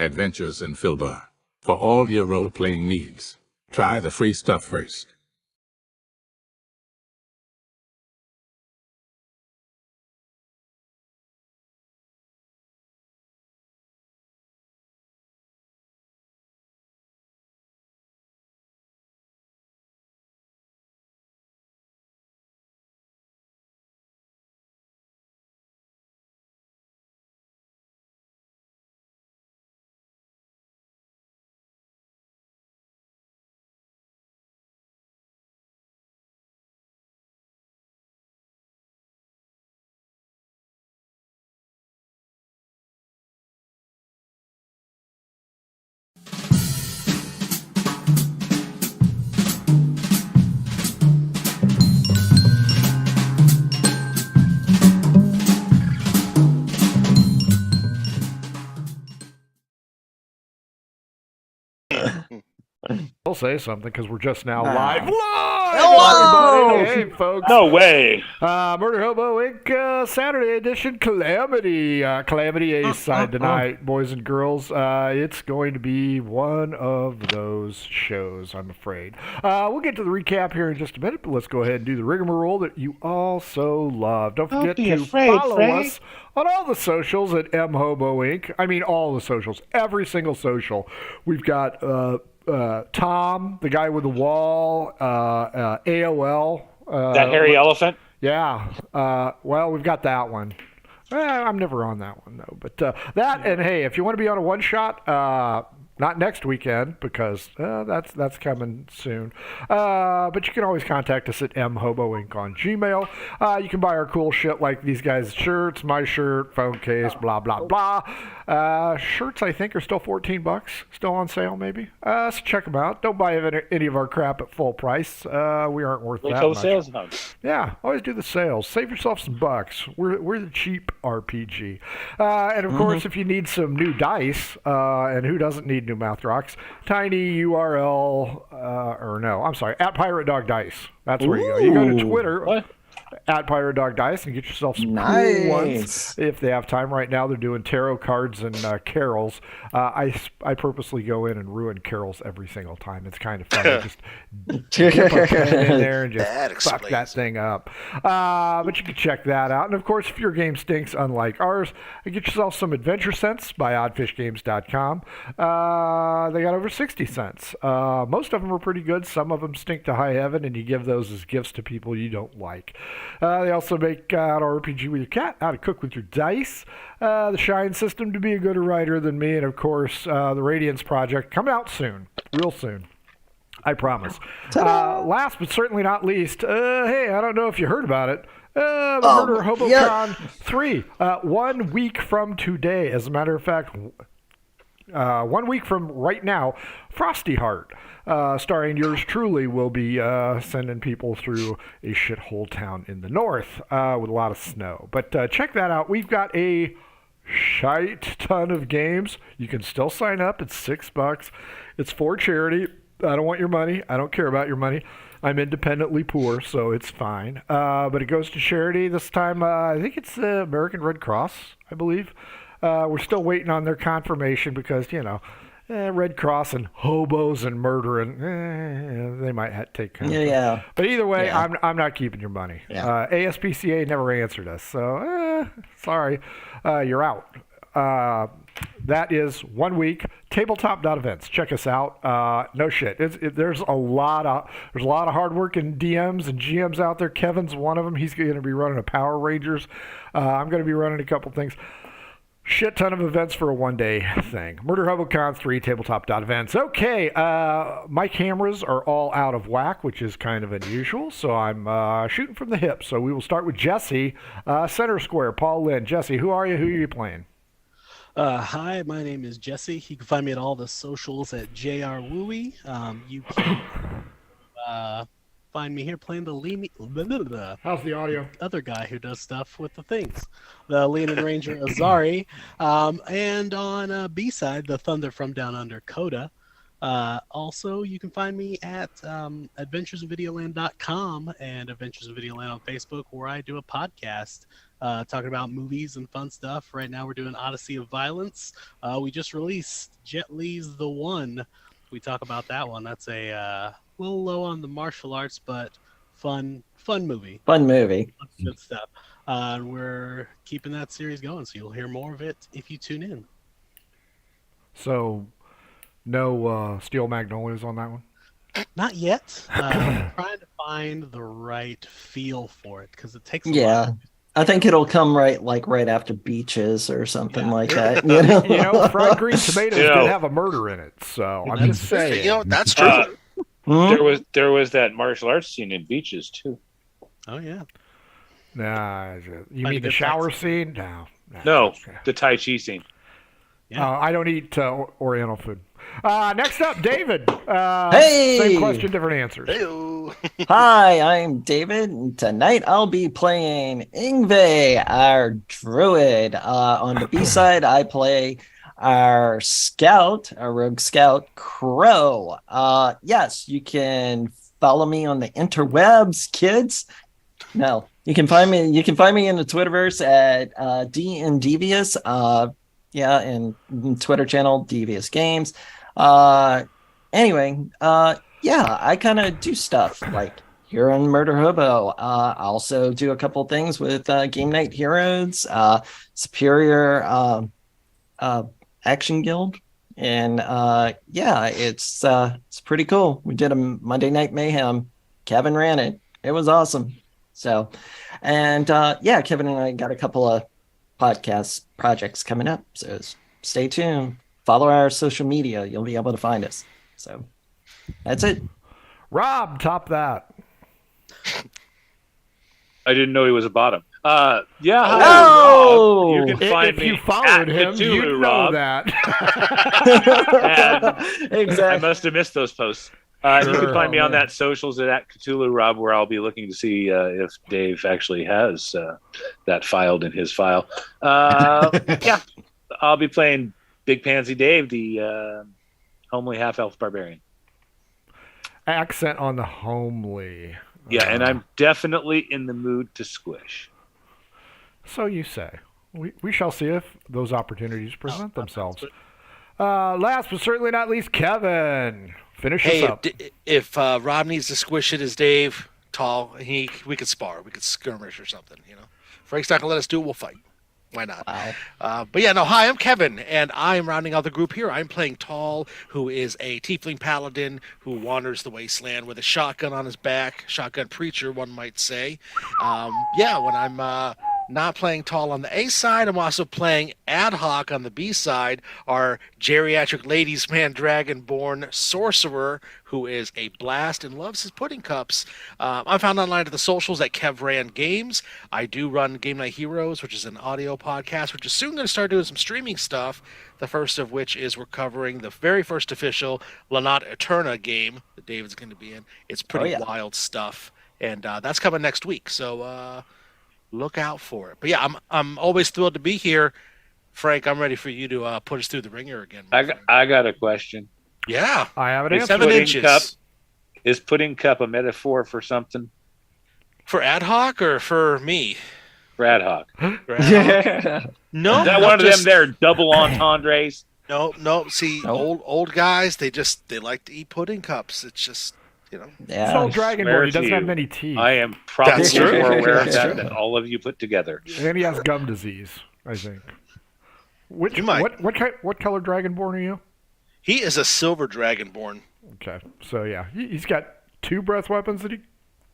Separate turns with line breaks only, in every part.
Adventures in Filbar. For all your role-playing needs, try the free stuff first.
I'll say something because we're just now live.
Hello!
Everybody. Hey, folks.
No way.
Murder Hobo Inc. Saturday edition Calamity. Calamity A side tonight, boys and girls. It's going to be one of those shows, I'm afraid. We'll get to the recap here in just a minute, but let's go ahead and do the rigmarole that you all so love. Don't forget to follow us on all the socials at mhobo inc. I mean, all the socials, every single social. We've got Tom, the guy with the wall, AOL.
That hairy elephant?
Yeah. Well, we've got that one. I'm never on that one, though. But that, and hey, if you want to be on a one-shot, not next weekend, because that's coming soon. But you can always contact us at mhoboinc on Gmail. You can buy our cool shit like these guys' shirts, my shirt, phone case, blah, blah, blah. Shirts, I think, are still $14. Still on sale, maybe. So check them out. Don't buy any of our crap at full price. We aren't worth that much.
Sales notes.
Yeah, always do the sales. Save yourself some bucks. We're the cheap RPG. And, of course, if you need some new dice, and who doesn't need new mouth rocks, tiny URL, at Pirate Dog Dice. That's where you go. You go to Twitter.
What?
At Pirate Dog Dice and get yourself some cool ones if they have time. Right now they're doing tarot cards and carols. I purposely go in and ruin carols every single time. It's kind of funny. Just dip a pen in there and just fuck that thing up. But you can check that out. And of course, if your game stinks unlike ours, get yourself some Adventure Cents by oddfishgames.com. They got over 60 cents. Most of them are pretty good. Some of them stink to high heaven, and you give those as gifts to people you don't like. They also make how to RPG with your cat, how to cook with your dice, the Shine system to be a gooder writer than me, and of course the Radiance Project coming out soon, real soon. I promise. Last but certainly not least, hey, I don't know if you heard about it. The Murder HoboCon 3, 1 week from today. As a matter of fact, 1 week from right now, Frosty Heart, starring yours truly, will be sending people through a shithole town in the north with a lot of snow. But check that out. We've got a shite ton of games. You can still sign up. It's $6. It's for charity. I don't want your money. I don't care about your money. I'm independently poor, so it's fine. But it goes to charity this time. I think it's the American Red Cross, I believe. We're still waiting on their confirmation because, Red Cross and hobos and murdering, they might take care of it.
Yeah.
But either way, I'm not keeping your money.
Yeah.
ASPCA never answered us, so sorry, you're out. That is 1 week. Tabletop.events. Check us out. No shit. There's a lot of hardworking DMs and GMs out there. Kevin's one of them. He's going to be running a Power Rangers. I'm going to be running a couple things. Shit ton of events for a one-day thing. Murder HoboCon 3, tabletop.events. Okay, my cameras are all out of whack, which is kind of unusual, so I'm shooting from the hip. So we will start with Jesse, center square, Paul Lynn. Jesse, who are you? Who are you playing?
Hi, my name is Jesse. You can find me at all the socials at JRWooey. You can find me here playing the
How's the audio?
other guy who does stuff with the things, the Leanin' Ranger Azari, and on B-side, the Thunder from Down Under Coda. Also, you can find me at adventuresinvideoland.com and Adventures in Videoland on Facebook, where I do a podcast talking about movies and fun stuff. Right now, we're doing Odyssey of Violence. We just released Jet Li's The One. We talk about that one. That's a little low on the martial arts, but fun movie.
Fun movie.
Good stuff. We're keeping that series going, so you'll hear more of it if you tune in.
So, no Steel Magnolias on that one?
Not yet. I'm trying to find the right feel for it because it takes a
Yeah.
while.
I think it'll come right after Beaches or something like that.
Fried green tomatoes did have a murder in it, so I'm just saying.
That's true.
There was that martial arts scene in Beaches too.
Oh yeah.
Nah, you mean the shower scene?
No, the Tai Chi scene.
Yeah.
I don't eat Oriental food. Next up, David.
Hey!
Same question, different answers.
Hey-o.
Hi, I'm David, and tonight I'll be playing Ingve, our druid. On the B side, I play our rogue scout, Crow. Yes, you can follow me on the interwebs, kids. No, you can find me in the Twitterverse at DNDevious. And Twitter channel Devious Games. Anyway, I kind of do stuff like here on Murder Hobo. I also do a couple things with Game Night Heroes, Superior Action Guild, and it's pretty cool. We did a Monday Night Mayhem. Kevin ran it. It was awesome. So, and Kevin and I got a couple of podcast projects coming up, so stay tuned. Follow our social media. You'll be able to find us. So that's it.
Rob, top that.
I didn't know he was a bottom.
No!
Rob. You can find
If
me
you followed
at
him,
Cthulhu,
you know
Rob.
that.
I
Exactly.
must have missed those posts. You can find me on that socials at Cthulhu Rob, where I'll be looking to see if Dave actually has that filed in his file. I'll be playing Big Pansy Dave, the homely half-elf barbarian.
Accent on the homely.
Yeah, and I'm definitely in the mood to squish.
So you say. We shall see if those opportunities present themselves. Last but certainly not least, Kevin. Finish us up.
If Rob needs to squish it as Dave, tall, we could spar, we could skirmish or something. Frank's not gonna let us do it. We'll fight. Why not?
Wow.
Hi, I'm Kevin, and I'm rounding out the group here. I'm playing Tall, who is a tiefling paladin who wanders the wasteland with a shotgun on his back. Shotgun preacher, one might say. When I'm not playing Tall on the A side, I'm also playing Ad Hoc on the B side, our geriatric ladies man dragonborn sorcerer, who is a blast and loves his pudding cups. I'm found online at the socials at KevRan Games. I do run Game Night Heroes, which is an audio podcast, which is soon going to start doing some streaming stuff. The first of which is we're covering the very first official Lanat Eterna game that David's going to be in. It's pretty wild stuff, and that's coming next week. So look out for it. But yeah, I'm always thrilled to be here. Frank, I'm ready for you to put us through the ringer again.
I got a question.
Yeah.
I have an answer.
7 inches.
Is pudding cup a metaphor for something?
For Ad Hoc or for me?
For Ad Hoc.
No.
Is that one of them there double entendres?
No. See, old guys, they like to eat pudding cups. It's just,
It's
Yeah.
all Dragonborn. He doesn't have many teeth.
I am probably
That's true.
more aware of
That's
that
true.
than all of you put together.
And he has gum disease, I think.
You might.
What color Dragonborn are you?
He is a silver dragonborn.
Okay, so yeah, he's got 2 breath weapons that he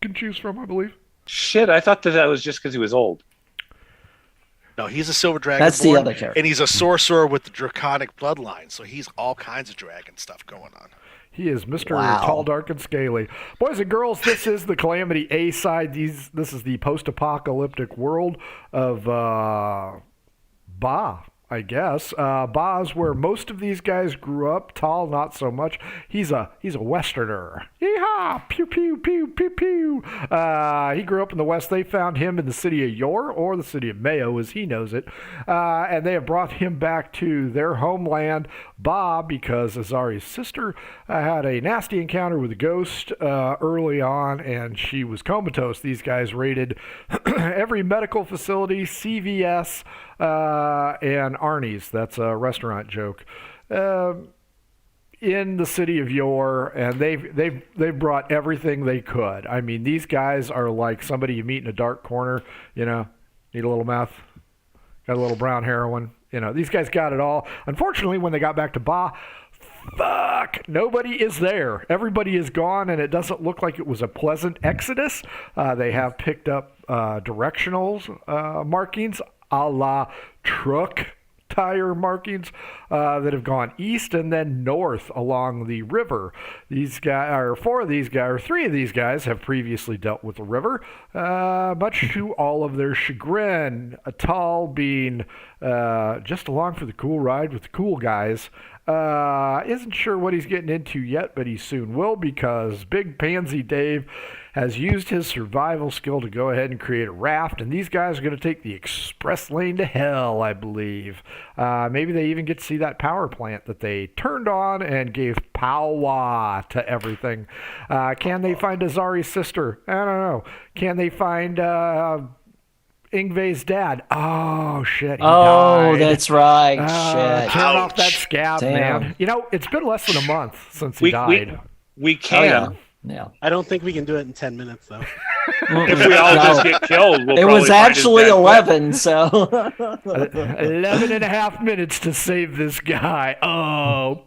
can choose from, I believe.
Shit, I thought that was just because he was old.
No, he's a silver dragonborn.
That's the other character.
And he's a sorcerer with the draconic bloodline, so he's all kinds of dragon stuff going on.
He is Mr.
Wow.
Tall, Dark, and Scaly. Boys and girls, this is the Calamity A side. This is the post-apocalyptic world of Ba. I guess. Ba's where most of these guys grew up. Tal, not so much. He's a Westerner. Yeehaw! Pew pew pew pew pew. He grew up in the West. They found him in the city of Yor, or the city of Mayo, as he knows it, and they have brought him back to their homeland, Ba, because Azari's sister had a nasty encounter with a ghost early on, and she was comatose. These guys raided every medical facility, CVS, and Arnie's, that's a restaurant joke, in the city of Yor, and they've brought everything they could. I mean, these guys are like somebody you meet in a dark corner, need a little meth, got a little brown heroin. These guys got it all. Unfortunately, when they got back to Ba, nobody is there. Everybody is gone, and it doesn't look like it was a pleasant exodus. They have picked up directional markings a la truck tire markings that have gone east and then north along the river. These guys, or three of these guys, have previously dealt with the river, much to all of their chagrin. Tal being just along for the cool ride with the cool guys. Isn't sure what he's getting into yet, but he soon will, because Big Pansy Dave has used his survival skill to go ahead and create a raft, and these guys are going to take the express lane to hell, I believe. Maybe they even get to see that power plant that they turned on and gave power to everything. Can they find Azari's sister? I don't know. Can they find Ingve's dad? Oh, shit, he died.
That's right. Shit.
Turn off that scab,
Damn.
man. It's been less than a month since he died.
We can.
Yeah.
I don't think we can do it in 10 minutes, though.
If we all just get killed, we'll
It
probably
was
find his
actually
dead
11, so.
11 and a half minutes to save this guy. Oh.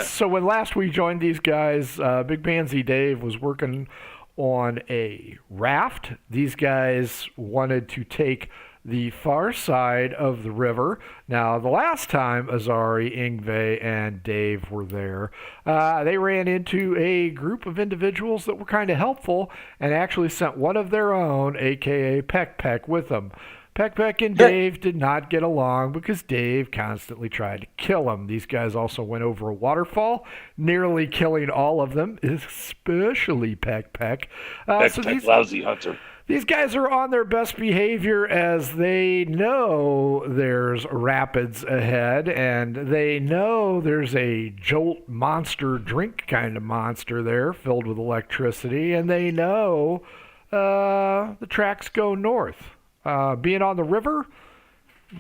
So when last we joined these guys, Big Pansy Dave was working on a raft. These guys wanted to take the far side of the river. Now, the last time Azari, Ingve, and Dave were there, they ran into a group of individuals that were kind of helpful and actually sent one of their own, a.k.a. Peck Peck, with them. Peck Peck and Dave did not get along because Dave constantly tried to kill him. These guys also went over a waterfall, nearly killing all of them, especially Peck Peck.
Peck, lousy hunter.
These guys are on their best behavior as they know there's rapids ahead, and they know there's a jolt monster drink kind of monster there filled with electricity, and they know the tracks go north. Being on the river,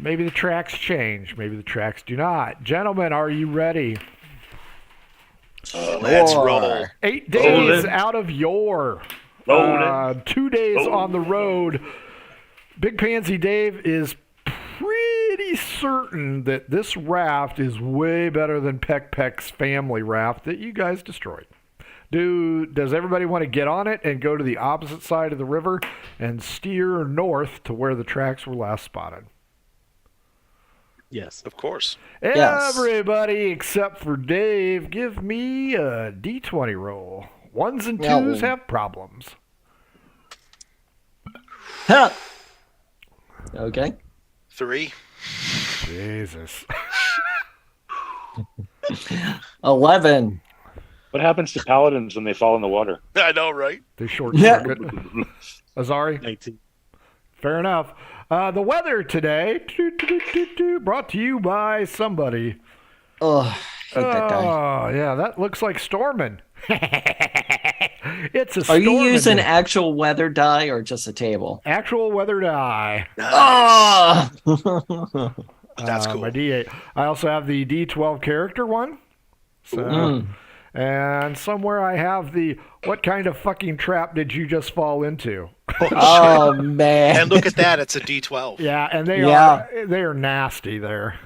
maybe the tracks change, maybe the tracks do not. Gentlemen, are you ready?
Let's roll.
8 days out of Yor. 2 days on the road. Big Pansy Dave is pretty certain that this raft is way better than Peck Peck's family raft that you guys destroyed. Does everybody want to get on it and go to the opposite side of the river and steer north to where the tracks were last spotted?
Yes.
Of course.
Yes.
Everybody except for Dave, give me a D20 roll. Ones and twos have problems.
Huh. Okay.
3.
Jesus.
11.
What happens to paladins when they fall in the water?
I know, right?
They short circuit. Azari?
19.
Fair enough. The weather today, brought to you by somebody.
Oh, hate that guy.
Oh, yeah, that looks like storming. It's a
Are you
storming
using
day.
actual weather die or just a table?
Actual weather die.
Oh!
That's cool.
My D8. I also have the D12 character one. So, and somewhere I have the what kind of fucking trap did you just fall into?
Oh, man.
And look at that, it's a D12.
Yeah, and they are nasty there.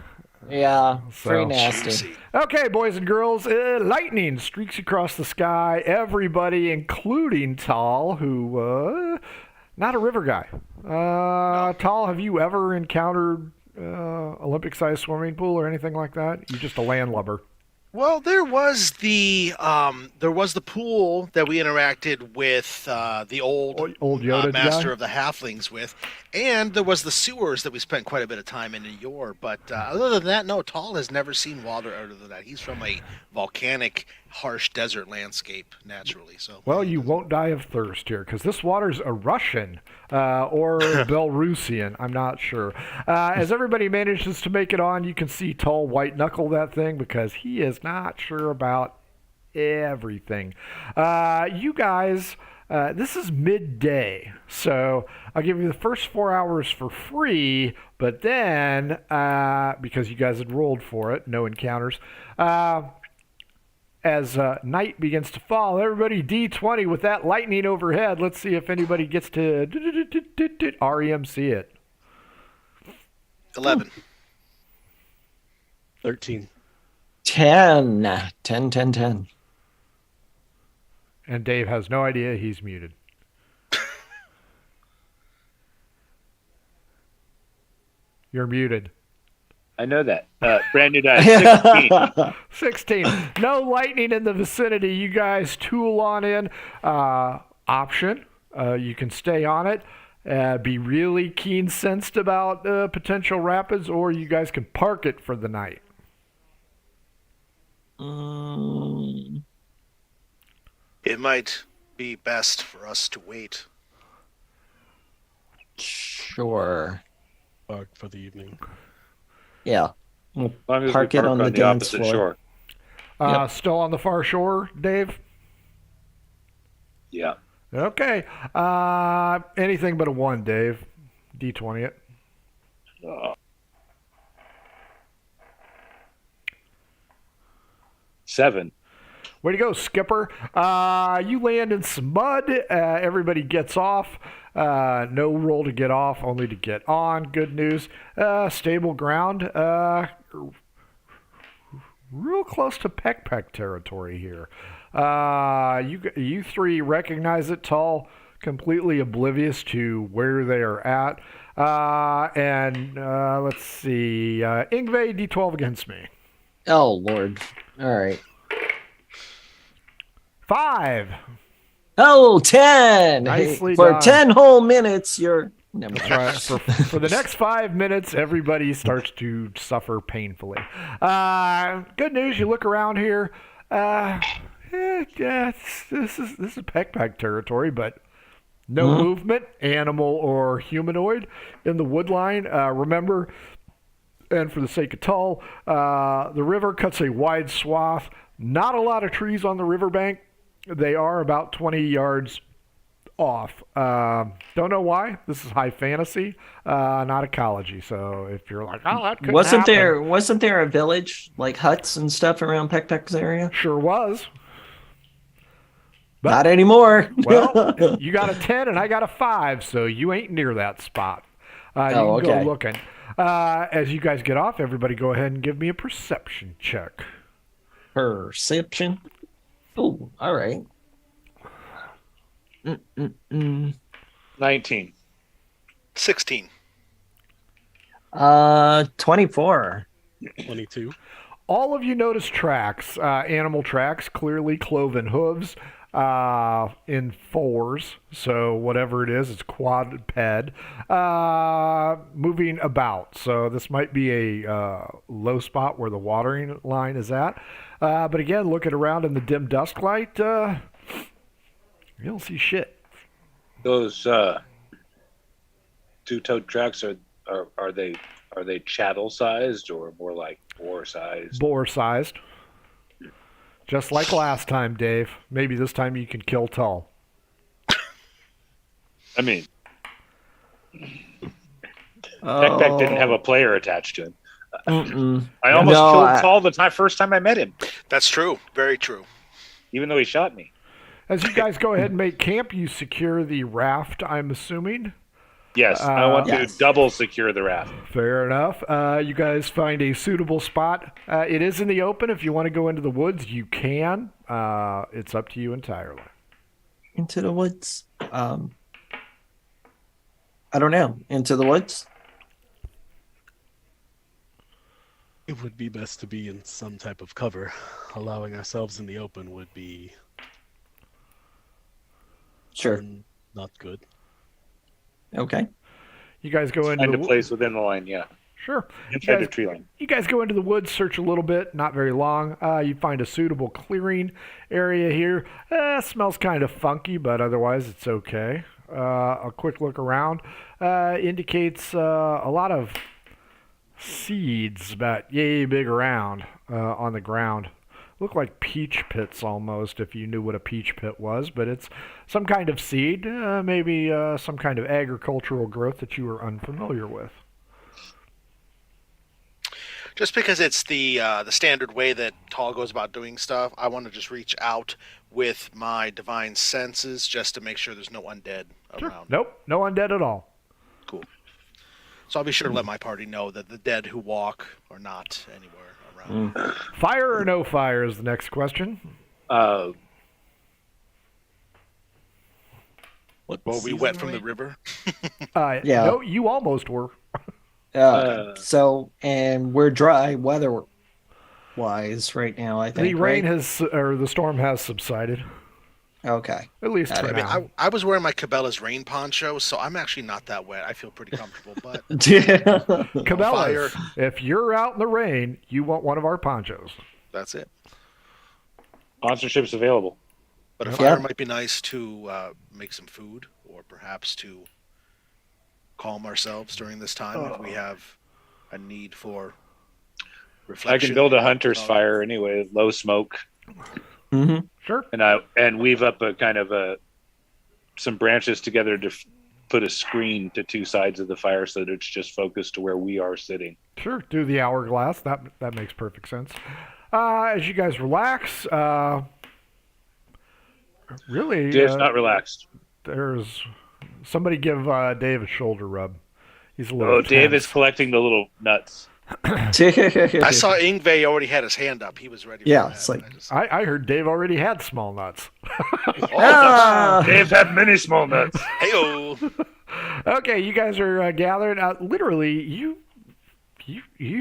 Yeah, pretty
So-
nasty.
Juicy.
Okay, boys and girls, lightning streaks across the sky. Everybody, including Tal, who not a river guy. Tal, have you ever encountered Olympic-sized swimming pool or anything like that? You're just a landlubber.
Well, there was the pool that we interacted with the old
Yoda
master
guy?
of the halflings with, and there was the sewers that we spent quite a bit of time in Yor. But other than that, no, Tall has never seen water other than that. He's from a volcanic, harsh desert landscape naturally. So
Well, you won't die of thirst here, because this water's a Russian or Belarusian. I'm not sure. As everybody manages to make it on, you can see Tall white knuckle that thing because he is not sure about everything. You guys, this is midday, so I'll give you the first 4 hours for free, but then, because you guys had rolled for it, no encounters, as night begins to fall, everybody D20 with that lightning overhead. Let's see if anybody gets to REMC it.
11.
13.
10. 10, 10, 10.
And Dave has no idea he's muted. You're muted.
I know that. Brand new die, 16.
16. No lightning in the vicinity. You guys tool on in. Option. You can stay on it. Be really keen sensed about potential rapids, or you guys can park it for the night.
It might be best for us to wait.
Sure.
Bug for the evening.
Yeah. We'll
As long as
park
we
it
park
on the
the
dance
opposite
floor.
shore.
Yep.
Still on the far shore, Dave?
Yeah.
Okay. Anything but a 1, Dave. D20 it.
7.
Way to go, Skipper. You land in some mud. Everybody gets off. No roll to get off, only to get on. Good news. Stable ground. Real close to Peck territory here. You three recognize it, Tall, completely oblivious to where they are at. Let's see. Ingve, D12 against me.
Oh, Lord. All right.
5.
Oh, 10.
Nicely
For
done.
10 whole minutes, you're... Never mind.
That's right. For the next 5 minutes, everybody starts to suffer painfully. Good news, you look around here. This is Peck territory, but no movement, animal or humanoid, in the wood line. Remember, and for the sake of Tull, the river cuts a wide swath. Not a lot of trees on the riverbank. They are about 20 yards off. Don't know why. This is high fantasy, not ecology. So if you're like, oh, that couldn't
wasn't there a village, like huts and stuff around Peck's area?
Sure was. But,
not anymore.
Well, you got a 10 and I got a 5, so you ain't near that spot. You can go looking. As you guys get off, everybody go ahead and give me a perception check.
Perception. Oh, all right.
19.
16.
24.
22.
All of you notice tracks, animal tracks, clearly cloven hooves, in 4s. So whatever it is, it's quadruped, moving about. So this might be a low spot where the watering line is at. But again, looking around in the dim dusk light, you don't see shit.
Those two-toed tracks are they chattel sized or more like boar sized?
Boar sized. Just like last time, Dave. Maybe this time you can kill Tull.
I mean, Peck didn't have a player attached to him. I almost killed Tull the first time I met him.
That's true. Very true.
Even though he shot me.
As you guys go ahead and make camp, you secure the raft, I'm assuming.
Yes, I want to double secure the raft.
Fair enough. You guys find a suitable spot. It is in the open. If you want to go into the woods, you can. It's up to you entirely.
Into the woods? I don't know. Into the woods?
It would be best to be in some type of cover. Allowing ourselves in the open would be
Sure.
not good.
Okay.
You guys go into
Find
the
a place within the line, yeah.
Sure.
Inside the tree line.
You guys go into the woods, search a little bit, not very long. You find a suitable clearing area here. Smells kind of funky, but otherwise it's okay. A quick look around indicates a lot of seeds about yay big around on the ground. Look like peach pits almost, if you knew what a peach pit was, but it's some kind of seed, maybe some kind of agricultural growth that you are unfamiliar with.
Just because it's the standard way that Tall goes about doing stuff, I want to just reach out with my divine senses just to make sure there's no undead around.
Nope, no undead at all.
Cool. So I'll be sure to let my party know that the dead who walk are not anywhere around.
Fire or no fire is the next question.
Well,
What
we
season
wet
are
from
we
the river.
Yeah.
No, you almost were.
So, and we're dry weather-wise right now, I think,
The rain
right?
the storm has subsided,
Okay.
at least
Got
for
it.
now.
I was wearing my Cabela's rain poncho, so I'm actually not that wet. I feel pretty comfortable, but
Cabela's,
fire.
if you're out in the rain, you want one of our ponchos.
that's it.
Sponsorship's available.
But a
Yeah.
fire might be nice to make some food, or perhaps to calm ourselves during this time if we have a need for
I
reflection.
can build a hunter's fire anyway, low smoke,
Mm-hmm.
Sure.
and weave up a kind of some branches together to put a screen to two sides of the fire so that it's just focused to where we are sitting.
Sure. Do the hourglass. That makes perfect sense. As you guys relax, really,
Dave's not relaxed.
there's somebody give Dave a shoulder rub. He's a little.
Oh, Dave
tense.
is collecting the little nuts.
I saw Ingve already had his hand up. He was ready for
Yeah,
that.
it's like-
I heard Dave already had small nuts.
Ah!
Dave had many small nuts.
Hey-o.
Okay, you guys are gathered. Literally, you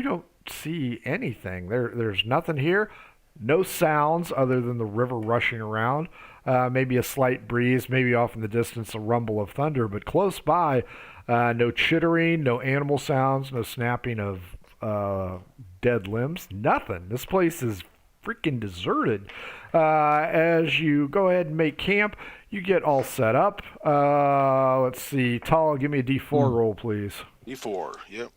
don't see anything. There's nothing here. No sounds other than the river rushing around. Maybe a slight breeze, maybe off in the distance a rumble of thunder, but close by, no chittering, no animal sounds, no snapping of dead limbs, nothing. This place is freaking deserted. As you go ahead and make camp, you get all set up. Let's see. Tall, give me a D4 roll, please.
E4, yep.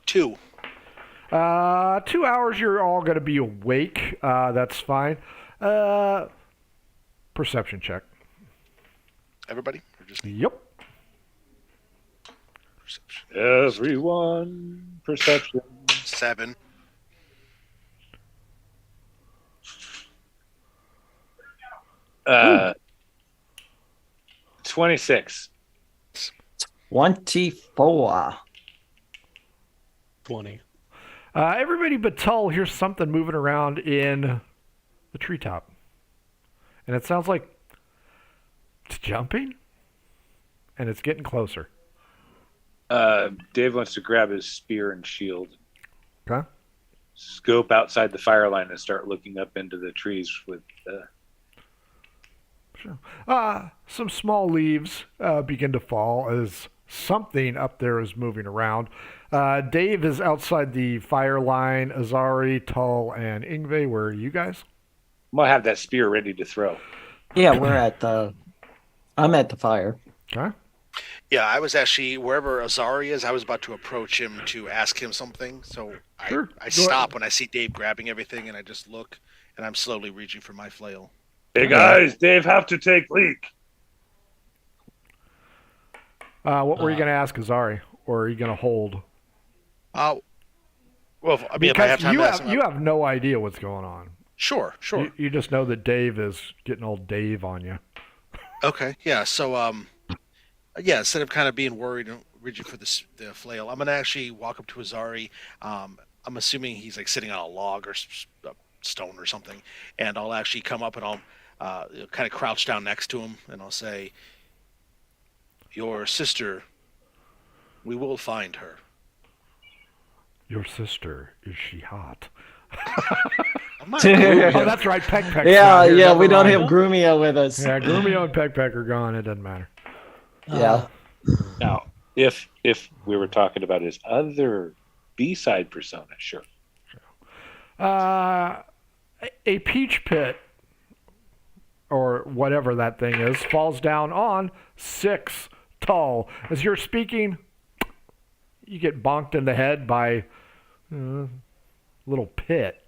2.
2 hours, you're all going to be awake. That's fine. Perception check.
Everybody? Or just me?
Yep.
Perception.
Everyone, perception.
7.
Uh, 26.
24.
20.
Everybody but Tull hears something moving around in the treetop. And it sounds like it's jumping, and it's getting closer.
Dave wants to grab his spear and shield,
Okay?
scope outside the fire line, and start looking up into the trees with.
Sure. Some small leaves begin to fall as something up there is moving around. Dave is outside the fire line. Azari, Tull, and Ingve, where are you guys?
I'm gonna have that spear ready to throw.
Yeah, I'm at the fire.
Okay.
Yeah, I was actually, wherever Azari is, I was about to approach him to ask him something. So
Sure.
I
Go
stop
ahead.
when I see Dave grabbing everything, and I just look, and I'm slowly reaching for my flail.
Hey guys, Dave have to take leak.
What were you going to ask Azari? Or are you going to hold?
Well, I mean, if I have time
you
to ask
have,
him,
you have no idea what's going on.
Sure.
You just know that Dave is getting old Dave on you.
Okay, yeah. So, instead of kind of being worried and reaching for the flail, I'm gonna actually walk up to Azari. I'm assuming he's like sitting on a log or a stone or something, and I'll actually come up and I'll kind of crouch down next to him, and I'll say, "Your sister, we will find her.
Your sister, is she hot?
I'm not Grumio.
Oh, that's right. Peck Peck's
Yeah,
not here.
yeah,
Never
we don't
mind.
have Grumio with us.
Yeah, Grumio and Peck Peck are gone. It doesn't matter.
Yeah.
Now, if we were talking about his other B-side persona, sure.
A peach pit, or whatever that thing is, falls down on 6 tall. As you're speaking, you get bonked in the head by a little pit.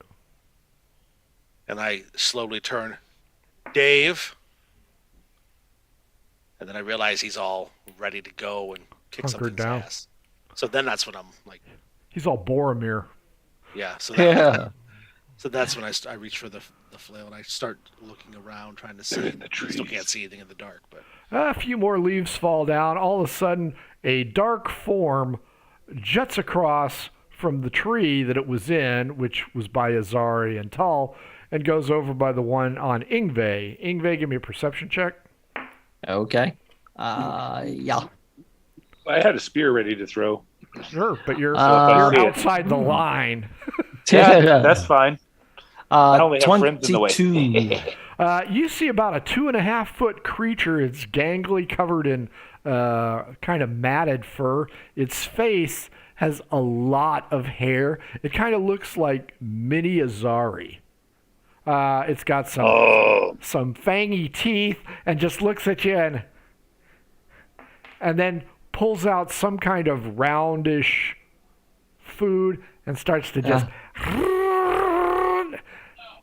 And I slowly turn, Dave. And then I realize he's all ready to go and kick
Hunkered
something's
down.
ass. So then that's when I'm like,
He's all Boromir.
yeah. So
Yeah.
so that's when I reach for the flail and I start looking around trying to see.
in the
Still can't
trees.
see anything in the dark, but
A few more leaves fall down. All of a sudden, a dark form jets across from the tree that it was in, which was by Azari and Tal, and goes over by the one on Ingve. Ingve, give me a perception check.
Okay. Yeah.
I had a spear ready to throw.
Sure, but you're
Uh,
outside the line.
Yeah, that's fine. I only have friends in the way.
22.
You see about a 2.5-foot creature. It's gangly, covered in kind of matted fur. Its face has a lot of hair. It kind of looks like mini Azari. It's got some fangy teeth and just looks at you and then pulls out some kind of roundish food and starts to just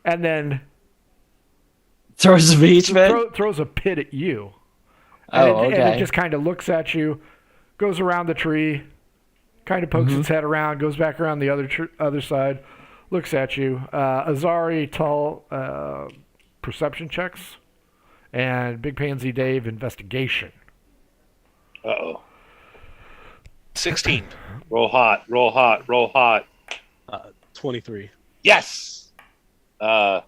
and then
Throws a beach man.
throws a pit at you.
Oh,
And
okay.
it just kind of looks at you, goes around the tree, kind of pokes its head around, goes back around the other side, looks at you. Azari, Tull, perception checks, and Big Pansy Dave, investigation.
Uh-oh.
16.
Roll hot, roll hot, roll hot.
23.
Yes!
4,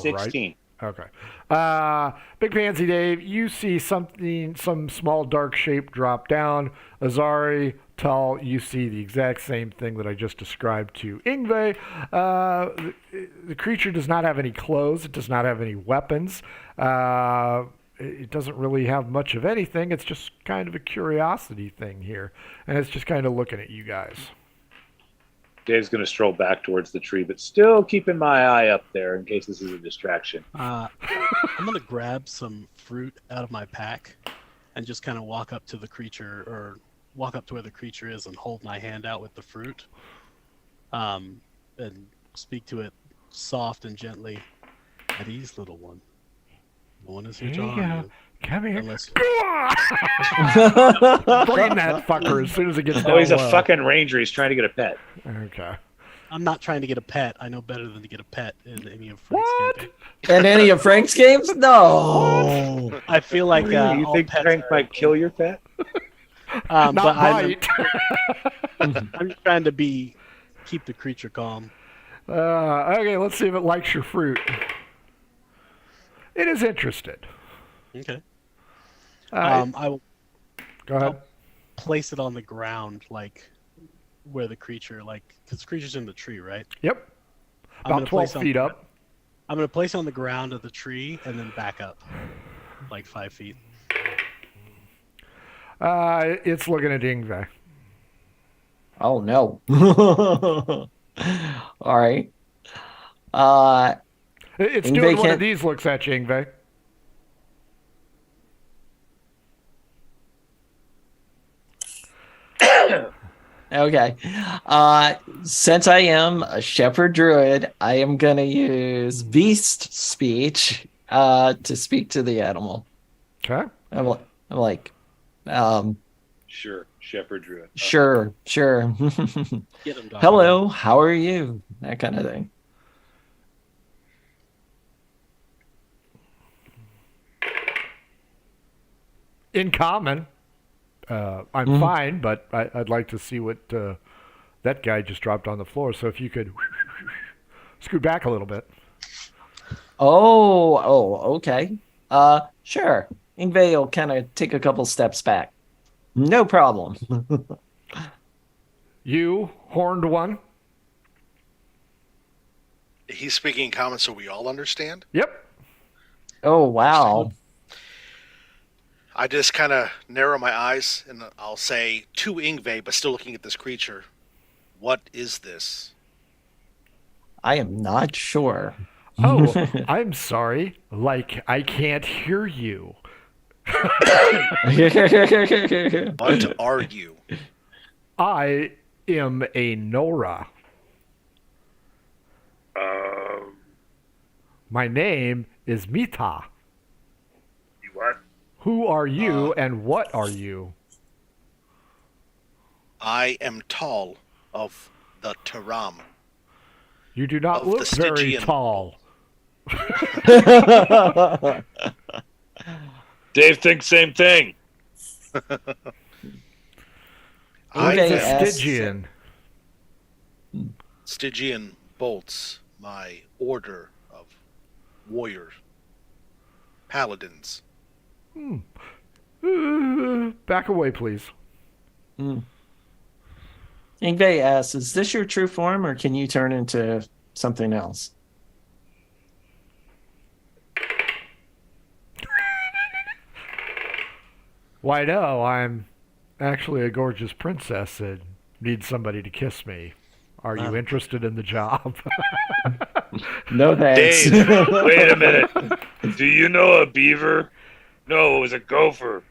16.
right? Okay. Big Pansy Dave, you see some small dark shape drop down. Azari, Tull, you see the exact same thing that I just described to Ingve. The creature does not have any clothes. It does not have any weapons. It doesn't really have much of anything. It's just kind of a curiosity thing here. And it's just kind of looking at you guys.
Dave's going to stroll back towards the tree, but still keeping my eye up there in case this is a distraction.
I'm gonna grab some fruit out of my pack and just kind of walk up to the creature, or walk up to where the creature is, and hold my hand out with the fruit, and speak to it soft and gently. At ease, little one. No one is here to
Here you
harm
go.
you.
Come here.
Unless
Brain that fucker as soon as it gets down
Oh, he's a
low.
fucking ranger. He's trying to get a pet.
Okay.
I'm not trying to get a pet. I know better than to get a pet in any of Frank's
What?
campaigns.
In any of Frank's games? No.
I feel like
you
all
think
pets
Frank
are
might
okay.
kill your pet?
Not
But
bite.
I'm trying to keep the creature calm.
Okay, let's see if it likes your fruit. It is interested.
Okay.
Uh,
I will
Go ahead.
place it on the ground, like where the creature, because the creature's in the tree, right?
Yep.
I'm
About
gonna
12
place it on
feet
the-
up.
I'm going to place it on the ground of the tree and then back up, like 5 feet.
It's looking at Ingve.
Oh no. All right.
It's
Ingve
doing one of
can't-
these looks at you, Ingve.
Okay. Since I am a shepherd druid, I am gonna use beast speech to speak to the animal.
Okay.
I'm like,
Sure, shepherd druid.
sure.
Get him, dog.
Hello, how are you? That kind of thing.
In common, I'm fine, but I'd like to see what that guy just dropped on the floor. So if you could scoot back a little bit.
Oh, okay. Sure. Ingve will kind of take a couple steps back. No problem.
You, horned one.
He's speaking in common so we all understand.
Yep.
Oh, wow.
I just kind of narrow my eyes and I'll say to Ingve, but still looking at this creature, what is this?
I am not sure.
Oh, I'm sorry. Like, I can't hear you.
What are you?
I am a Nora. My name is Mita.
You what?
Who are you and what are you?
I am Tall of the Taram.
You do not
Of
look
the
very
Stygian.
tall.
Dave thinks same thing.
I
Who's a
am
Stygian?
Stygian bolts, my order of warrior paladins.
Back away, please.
Ingve asks, is this your true form or can you turn into something else?
Why, no, I'm actually a gorgeous princess and need somebody to kiss me. Are you interested in the job?
No thanks.
Dave, wait a minute. Do you know a beaver? No, it was a gopher.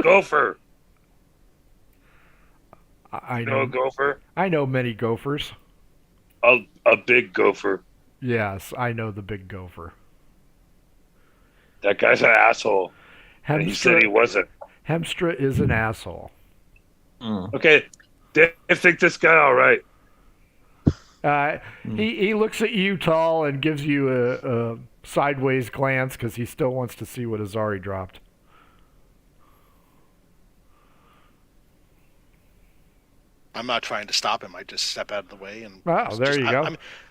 Gopher.
I
You know a
know.
gopher?
I know many gophers.
A big gopher.
Yes, I know the big gopher.
That guy's an asshole. And he said he wasn't.
Hemstra is an asshole.
Okay, Dave think this guy all right.
He looks at you, Tall, and gives you a sideways glance because he still wants to see what Azari dropped.
I'm not trying to stop him. I just step out of the way and.
Oh, there you go.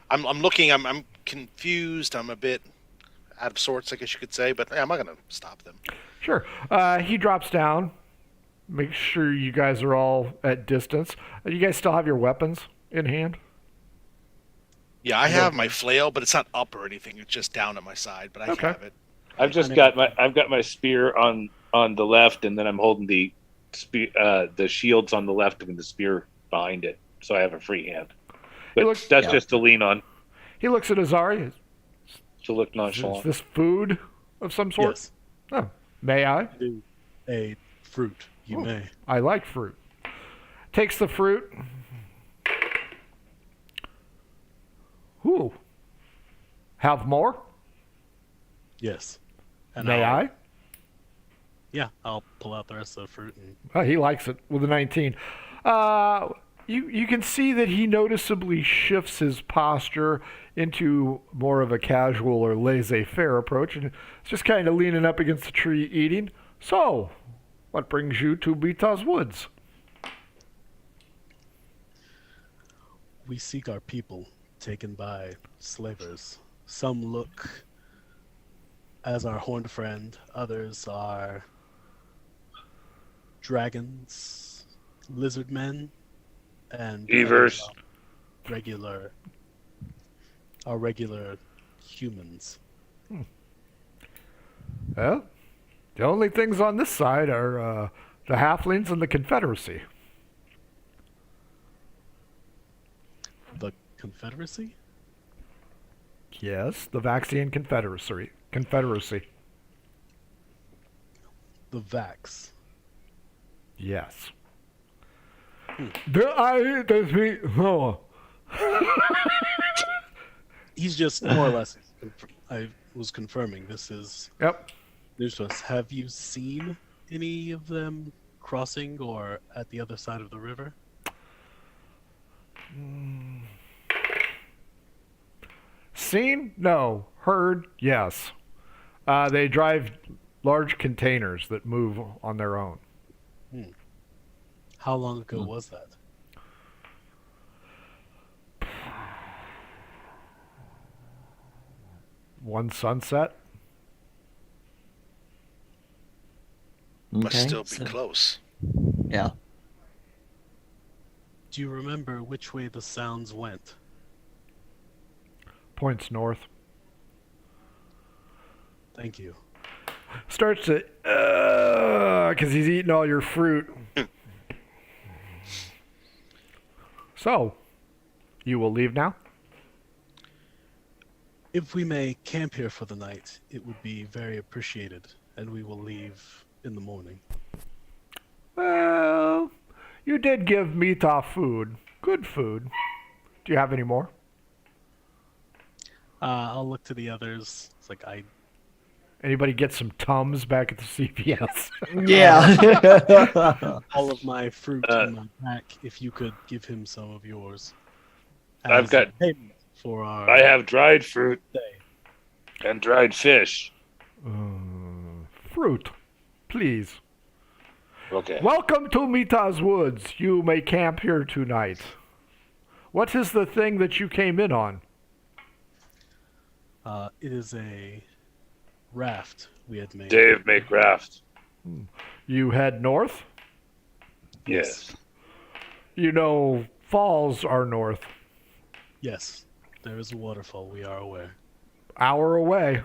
I'm looking. I'm confused. I'm a bit out of sorts, I guess you could say. But I'm not going to stop them.
Sure. He drops down. Make sure you guys are all at distance. You guys still have your weapons in hand?
Yeah, I have my flail, but it's not up or anything. It's just down at my side. But I have it.
I've got my spear on the left, and then I'm holding the shields on the left and the spear behind it, so I have a free hand. But that's just to lean on.
He looks at Azari.
To look
Is
nonchalant.
this food of some sort?
Yes.
Oh, may I?
Do a fruit. You may.
I like fruit. Takes the fruit. Ooh. Have more?
Yes. And
May I?
Yeah, I'll pull out the rest of the fruit and
Oh, he likes it with a 19. You can see that he noticeably shifts his posture into more of a casual or laissez-faire approach, and it's just kind of leaning up against the tree eating. So, what brings you to Bita's Woods?
we seek our people taken by slavers. Some look as our horned friend, others are dragons, lizard men, and
Beavers.
Our regular humans.
Well, the only things on this side are the halflings and the Confederacy.
The Confederacy?
Yes, the Vaxian Confederacy.
The Vax.
Yes.
He's just more or less. I was confirming this is
Yep.
news to us. Have you seen any of them crossing or at the other side of the river?
Seen? No. Heard? Yes. They drive large containers that move on their own.
How long ago was that?
One sunset?
Must
Okay,
still be
so-
close.
Yeah.
Do you remember which way the sounds went?
Points north.
Thank you.
Starts to, because he's eating all your fruit. So, you will leave now?
If we may camp here for the night, it would be very appreciated, and we will leave in the morning.
Well, you did give Mita food. Good food. Do you have any more?
I'll look to the others. It's like
Anybody get some Tums back at the CPS?
Yeah.
all of my fruit in my pack. If you could give him some of yours.
I've
as
got-
payment for our
I have dried fruit
day.
and dried fish.
Fruit, please.
Okay.
Welcome to Mita's Woods. You may camp here tonight. What is the thing that you came in on?
It is a raft we had made.
Dave, make raft.
You head north?
Yes.
You know, falls are north.
Yes, there is a waterfall. We are aware.
Hour away.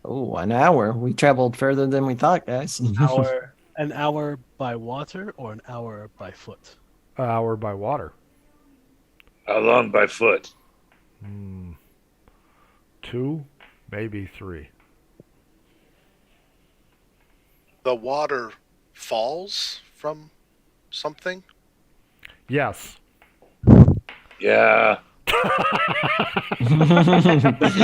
Oh, an hour. We traveled further than we thought, guys.
An hour by water or an hour by foot?
An hour by water.
How long by foot?
2, maybe 3.
The water falls from something?
Yes.
Yeah.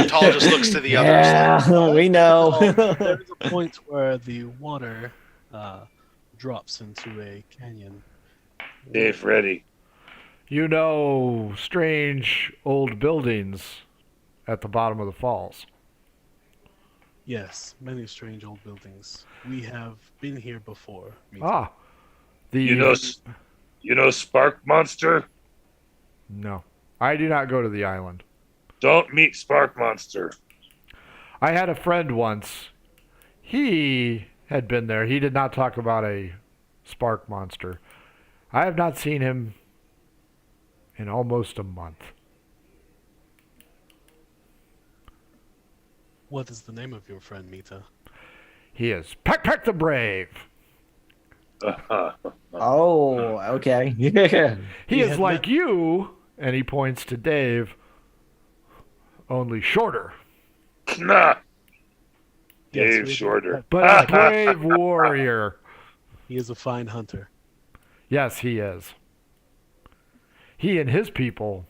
Tall just looks to the others.
Yeah, we know.
There is a point where the water drops into a canyon.
Dave, ready.
You know strange old buildings at the bottom of the falls.
Yes, many strange old buildings. We have been here before.
Ah. The
You know Spark Monster?
No. I do not go to the island.
Don't meet Spark Monster.
I had a friend once. He had been there. He did not talk about a spark monster. I have not seen him in almost a month.
What is the name of your friend, Mita?
He is Peck the Brave.
Oh, okay. Yeah.
He
We
is
had
like you, and he points to Dave, only shorter.
Nah.
Yes,
Dave
we-
Shorter.
But a brave warrior.
He is a fine hunter.
Yes, he is. He and his people.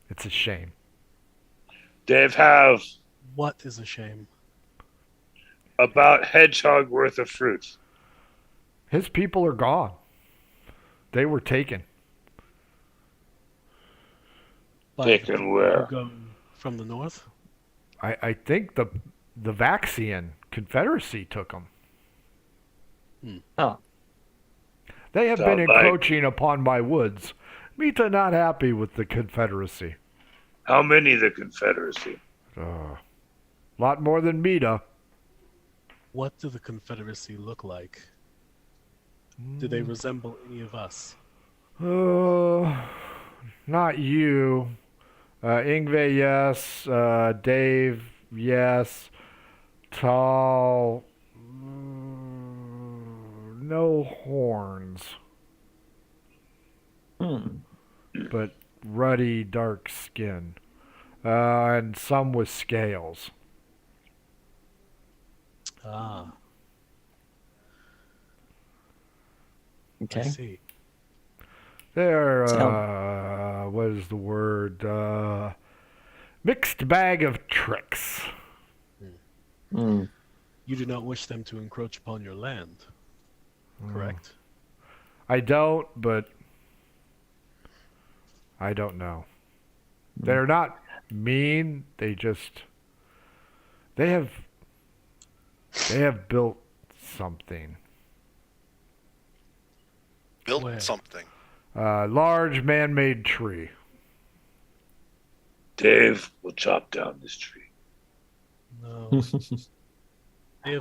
It's a shame.
Dave have
What is a shame?
about hedgehog worth of fruit.
His people are gone. They were taken.
But
Taken where?
you go from the north?
I think the Vaxian Confederacy took them.
Oh,
They have been
Sound like-
encroaching upon my woods. Mita not happy with the Confederacy.
How many the Confederacy?
Lot more than Mita.
What do the Confederacy look like? Do they resemble any of us?
Not you. Ingve, yes. Dave, yes. Tall. No horns. But ruddy, dark skin. And some with scales.
Ah, I
okay.
see.
They're,
So-
what is the word? Mixed bag of tricks.
Hmm.
You do not wish them to encroach upon your land, correct?
I don't, but I don't know. They're not mean. They have built something.
Built
Where?
something.
Large man-made tree.
Dave will chop down this tree.
No.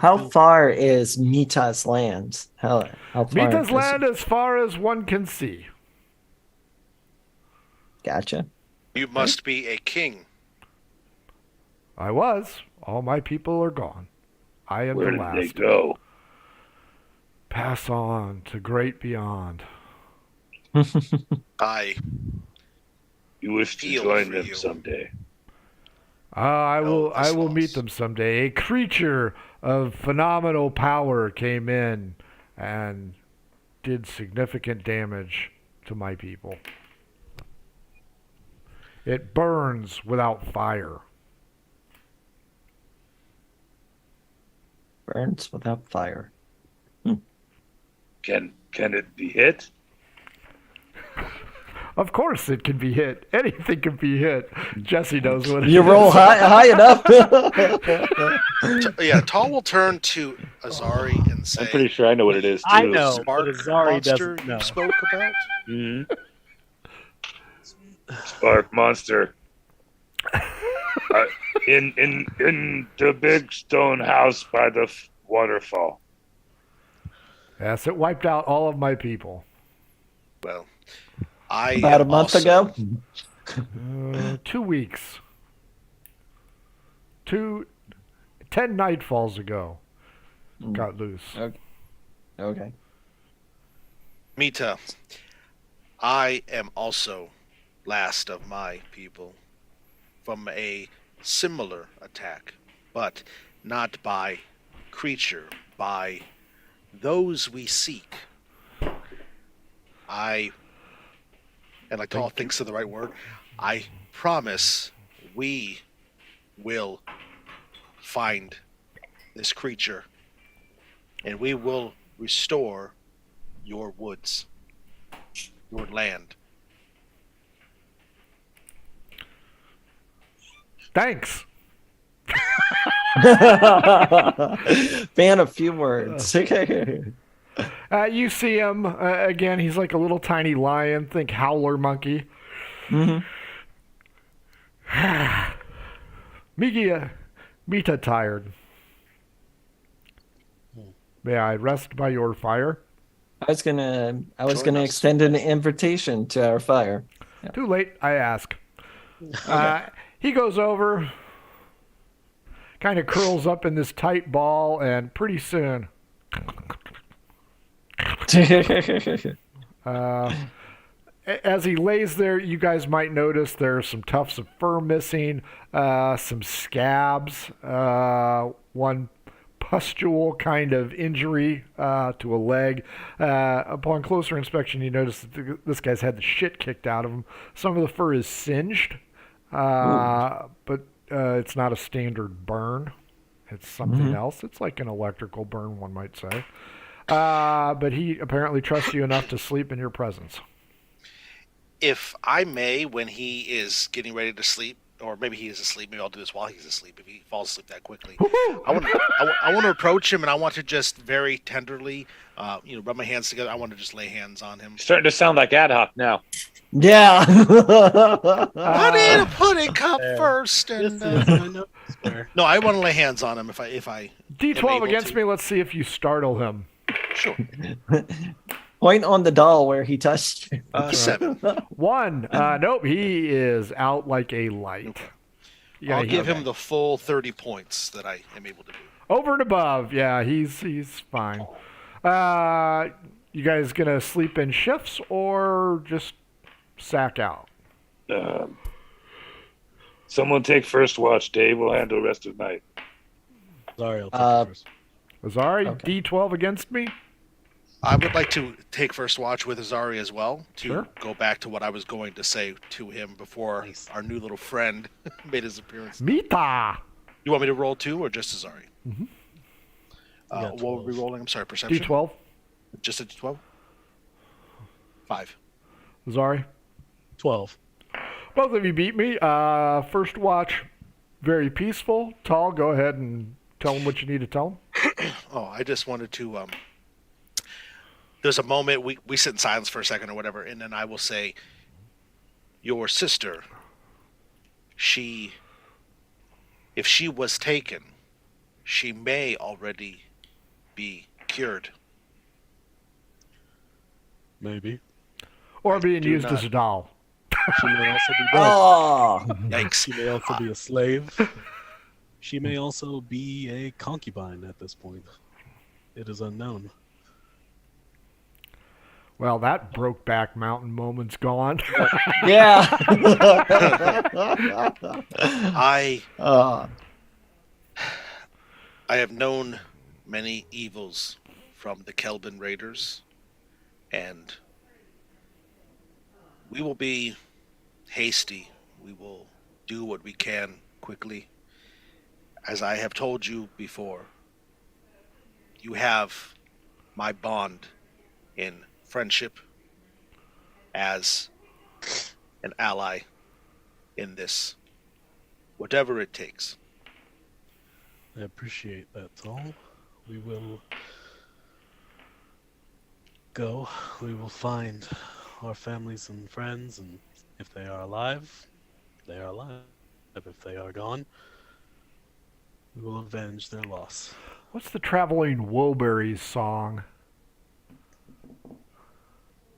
How far is Mita's land? How far?
Mita's land as far as one can see.
Gotcha.
You must be a king.
I was. All my people are gone. I am
Where
the
did
last.
they go?
Pass on to great beyond.
I
You wish to
feel
join
for
them
you.
someday.
I will.
this
I will meet
loss.
them someday. A creature of phenomenal power came in and did significant damage to my people. It burns without fire.
Burns without fire.
Can it be hit?
Of course, it can be hit. Anything can be hit. Jesse knows what it
You
is.
roll high enough.
Tall will turn to Azari and say,
I'm pretty sure I know what it is too.
I know,
Spark
but Azari
monster
doesn't know.
you spoke about?
Mhm. Spark monster. In the big stone house by the waterfall.
Yes, it wiped out all of my people.
Well, I
About a
am
month
also-
ago.
2 weeks. 10 nightfalls ago. Got loose.
Okay.
Mita, I am also last of my people from a similar attack, but not by creature, by those we seek. And like Tall thinks of the right word, I promise we will find this creature and we will restore your woods, your land.
Thanks.
Fan a few words.
You see him again. He's like a little tiny lion. Think howler monkey. Mita tired. May I rest by your fire?
I was gonna
Join us.
extend an invitation to our fire.
Too late, I ask. He goes over, kind of curls up in this tight ball, and pretty soon, as he lays there, you guys might notice there are some tufts of fur missing, some scabs, one pustule kind of injury to a leg. Upon closer inspection, you notice that this guy's had the shit kicked out of him. Some of the fur is singed, but it's not a standard burn. It's something else. It's like an electrical burn, one might say. But he apparently trusts you enough to sleep in your presence.
If I may, when he is getting ready to sleep, or maybe he is asleep, maybe I'll do this while he's asleep if he falls asleep that quickly. I want to approach him and I want to just very tenderly, rub my hands together. I want to just lay hands on him.
Starting to sound like ad hoc now.
Yeah.
Put in a pudding cup first, and no, I want to lay hands on him if I am
D12
able
against
to.
me. Let's see if you startle him.
Sure.
Point on the doll where he touched you.
7.
1. Nope, he is out like a light. You gotta
I'll give
heal.
him the full 30 points that I am able to do.
Over and above. Yeah, he's fine. You guys gonna sleep in shifts or just sack out?
Someone take first watch. Dave will handle the rest of the night.
Sorry, I'll take it first.
Azari,
Okay.
D12 against me?
I would like to take first watch with Azari as well to
Sure.
go back to what I was going to say to him before
Nice.
our new little friend made his appearance.
Mita!
You want me to roll 2 or just Azari?
Mm-hmm.
You got
What were we
12.
rolling? I'm sorry, perception?
D12.
Just a 12? 5.
Azari?
12.
Both of you beat me. First watch, very peaceful. Tall, go ahead and tell him what you need to tell him.
Oh, I just wanted to. There's a moment we sit in silence for a second or whatever, and then I will say, "Your sister. If she was taken, she may already be cured.
Maybe.
Or being
do
used
not-
as a doll.
She may also be dead.
Oh,
Yikes.
She may also be a slave. She may also be a concubine at this point. It is unknown.
Well, that Brokeback Mountain moment's gone.
yeah.
I
uh,
have known many evils from the Kelvin Raiders, and we will be hasty. We will do what we can quickly. As I have told you before, you have my bond in friendship as an ally in this, whatever it takes.
I appreciate that, Tall. We will go. We will find our families and friends, and if they are alive, they are alive. If they are gone, we will avenge their loss.
What's the Traveling Wilburys song?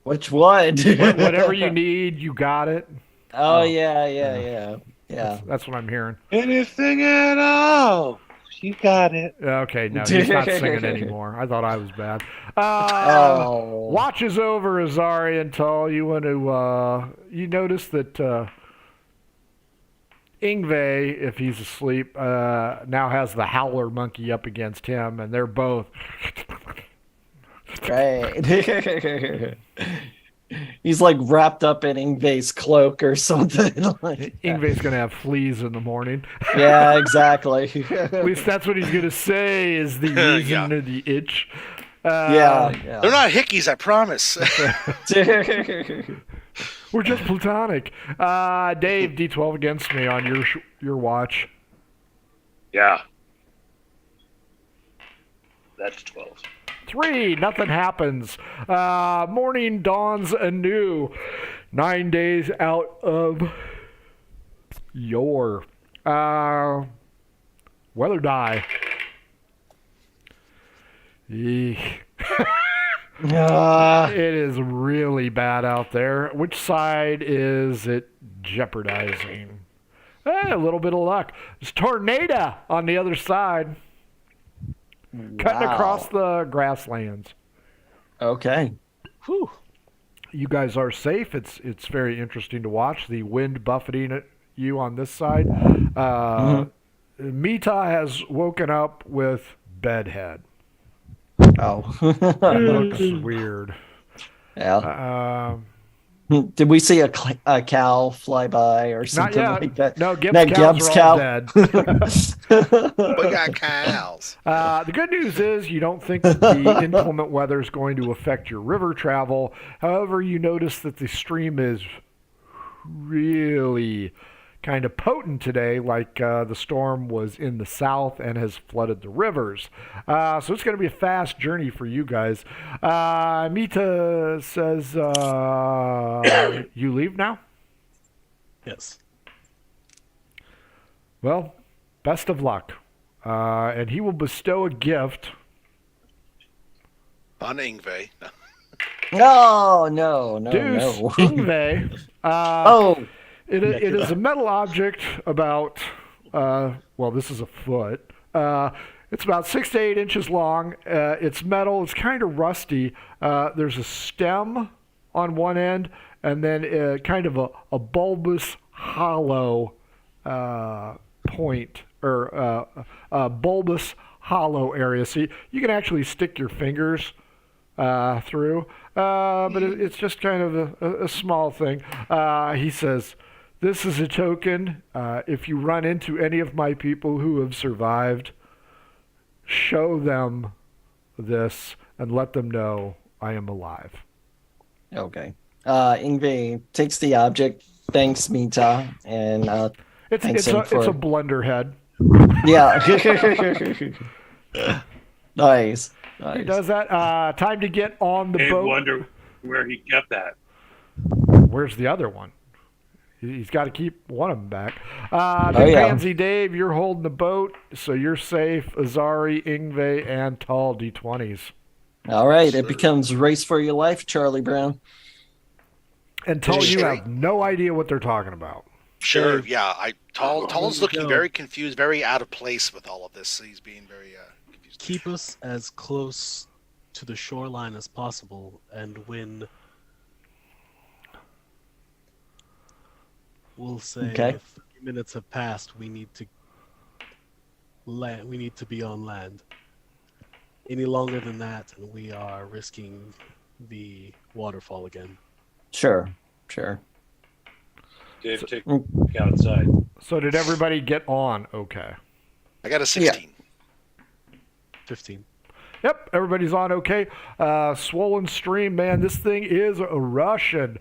which one?
Whatever you need, you got it.
Oh, yeah.
That's what I'm hearing.
Anything at all. You got it.
Okay, no, he's not singing anymore. I thought I was bad.
Oh.
Watch is over, Azari and Tull. You want to? You notice that Ingve, if he's asleep, now has the howler monkey up against him, and they're both.
Right. He's like wrapped up in Ingve's cloak or something.
Ingve's gonna have fleas in the morning.
Yeah, exactly.
At least that's what he's gonna say is the reason or the itch.
Yeah.
They're not hickeys, I promise.
We're just platonic. Dave, D12 against me on your watch.
Yeah. That's 12.
3, nothing happens. Morning dawns anew. 9 days out of your weather die. Eek. It is really bad out there. Which side is it jeopardizing? A little bit of luck. There's tornado on the other side. Cutting across the grasslands.
Okay.
Whew.
You guys are safe. It's very interesting to watch. The wind buffeting at you on this side. Mita has woken up with bedhead.
Oh.
It looks weird.
Yeah. Did we see a cow fly by or something
not yet.
like that?
No, Gibbs
That
cows
Gibbs
are
cow.
all dead.
We got cows.
The good news is you don't think that the inclement weather is going to affect your river travel. However, you notice that the stream is really kind of potent today, like the storm was in the south and has flooded the rivers. So it's going to be a fast journey for you guys. Mita says, you leave now?
Yes.
Well, best of luck. And he will bestow a gift.
On Ingve.
No.
Deuce, Ingve. It is a metal object about, this is a foot. It's about 6 to 8 inches long. It's metal. It's kind of rusty. There's a stem on one end, and then kind of a bulbous, hollow point, or a bulbous, hollow area. So you can actually stick your fingers through, but it's just kind of a small thing. He says, "This is a token. If you run into any of my people who have survived, show them this and let them know I am alive."
Okay. Ingve takes the object, thanks Mita, and
It's a blunderhead.
Yeah. Nice.
He does that. Time to get on the
I
boat.
wonder where he kept that.
Where's the other one? He's got to keep one of them back. Big Pansy Dave, you're holding the boat, so you're safe. Azari, Ingve, and Tall D20s.
All right, it becomes race for your life, Charlie Brown.
Until you have no idea what they're talking about.
Sure, yeah. Tall's looking very confused, very out of place with all of this. He's being very confused.
Keep us as close to the shoreline as possible, and when we'll say 30 minutes have passed, we need to land. We need to be on land. Any longer than that, and we are risking the waterfall again.
Sure.
Dave, take outside.
So did everybody get on okay?
I got a 16.
15.
Yep, everybody's on okay. Swollen stream, man, this thing is a Russian.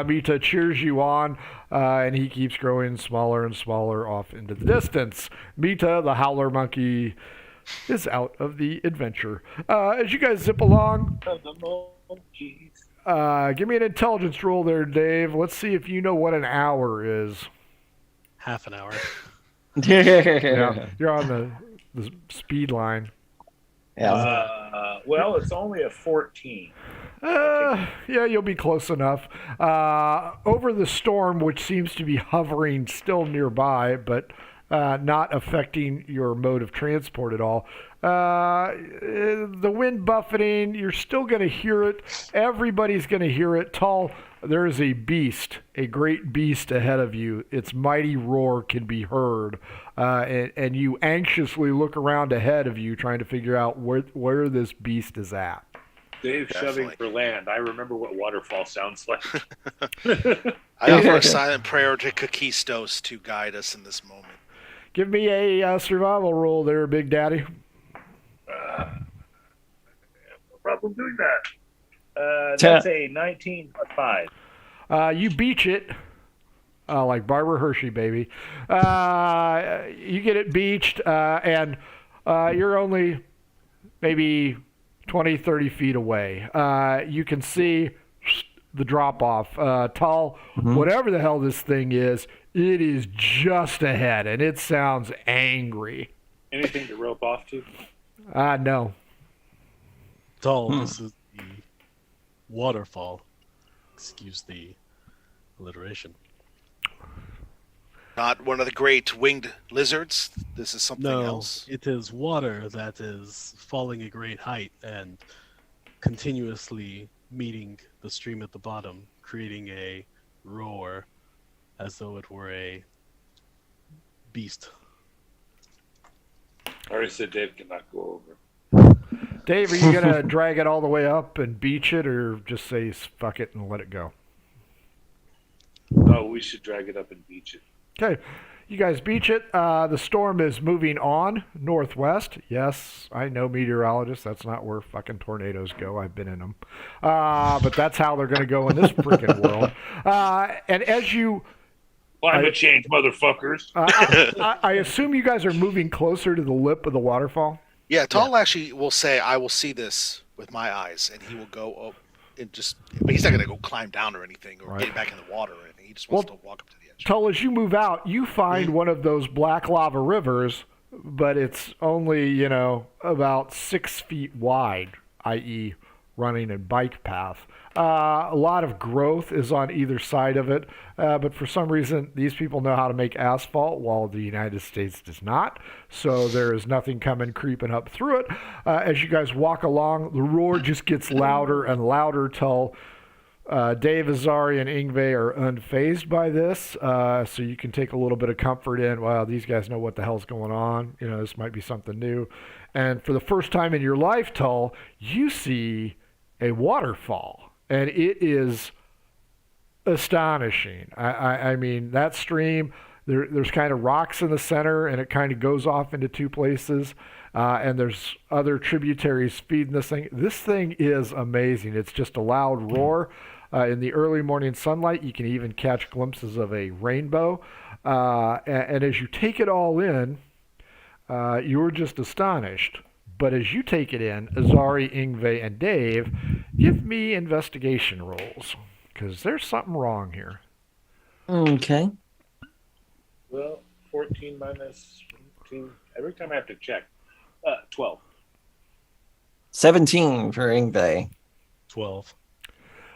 Mita cheers you on, and he keeps growing smaller and smaller off into the distance. Mita, the howler monkey, is out of the adventure. As you guys zip along, give me an intelligence roll there, Dave. Let's see if you know what an hour is.
Half an hour.
Yeah, you're on the speed line.
Yeah. Well, it's only a 14.
Yeah, you'll be close enough. Over the storm, which seems to be hovering still nearby, but not affecting your mode of transport at all. The wind buffeting, you're still going to hear it. Everybody's going to hear it. Tall, there is a beast, a great beast ahead of you. Its mighty roar can be heard. And you anxiously look around ahead of you, trying to figure out where this beast is at.
Dave shoving for land. I remember what waterfall sounds like.
I offer a silent prayer to Kakistos to guide us in this moment.
Give me a survival roll there, Big Daddy.
No problem doing that. That's a 19 plus 5.
You beach it. Like Barbara Hershey, baby. You get it beached, and you're only maybe 20, 30 feet away. You can see the drop-off. Tall, whatever the hell this thing is, it is just ahead, and it sounds angry.
Anything to rope off to?
No.
Tall, this is the waterfall. Excuse the alliteration.
Not one of the great winged lizards. This is something else.
It is water that is falling a great height and continuously meeting the stream at the bottom, creating a roar as though it were a beast.
I already said Dave cannot go over.
Dave, are you going to drag it all the way up and beach it, or just say fuck it and let it go?
No, we should drag it up and beach it.
Okay, you guys beach it. The storm is moving on northwest. Yes, I know meteorologists. That's not where fucking tornadoes go. I've been in them. But that's how they're going to go in this freaking world. And as you...
Climate change, motherfuckers.
I assume you guys are moving closer to the lip of the waterfall?
Yeah, Tall actually will say, I will see this with my eyes, and he will go up and just... But he's not going to go climb down or anything or get back in the water or anything. He just wants to walk up to the edge.
Tull, as you move out, you find one of those black lava rivers, but it's only, about 6 feet wide, i.e. running a bike path. A lot of growth is on either side of it, but for some reason, these people know how to make asphalt while the United States does not, so there is nothing creeping up through it. As you guys walk along, the roar just gets louder and louder till Dave, Azari, and Ingve are unfazed by this, so you can take a little bit of comfort in, wow, these guys know what the hell's going on. This might be something new. And for the first time in your life, Tull, you see a waterfall. And it is astonishing. I mean, that stream, there's kind of rocks in the center, and it kind of goes off into two places. And there's other tributaries feeding this thing. This thing is amazing. It's just a loud roar. In the early morning sunlight, you can even catch glimpses of a rainbow. And as you take it all in, you're just astonished. But as you take it in, Azari, Ingve, and Dave, Give me investigation rolls, because there's something wrong here.
Okay.
Well, 14 minus 2. Every time I have to check. 12.
17 for Ingve.
12.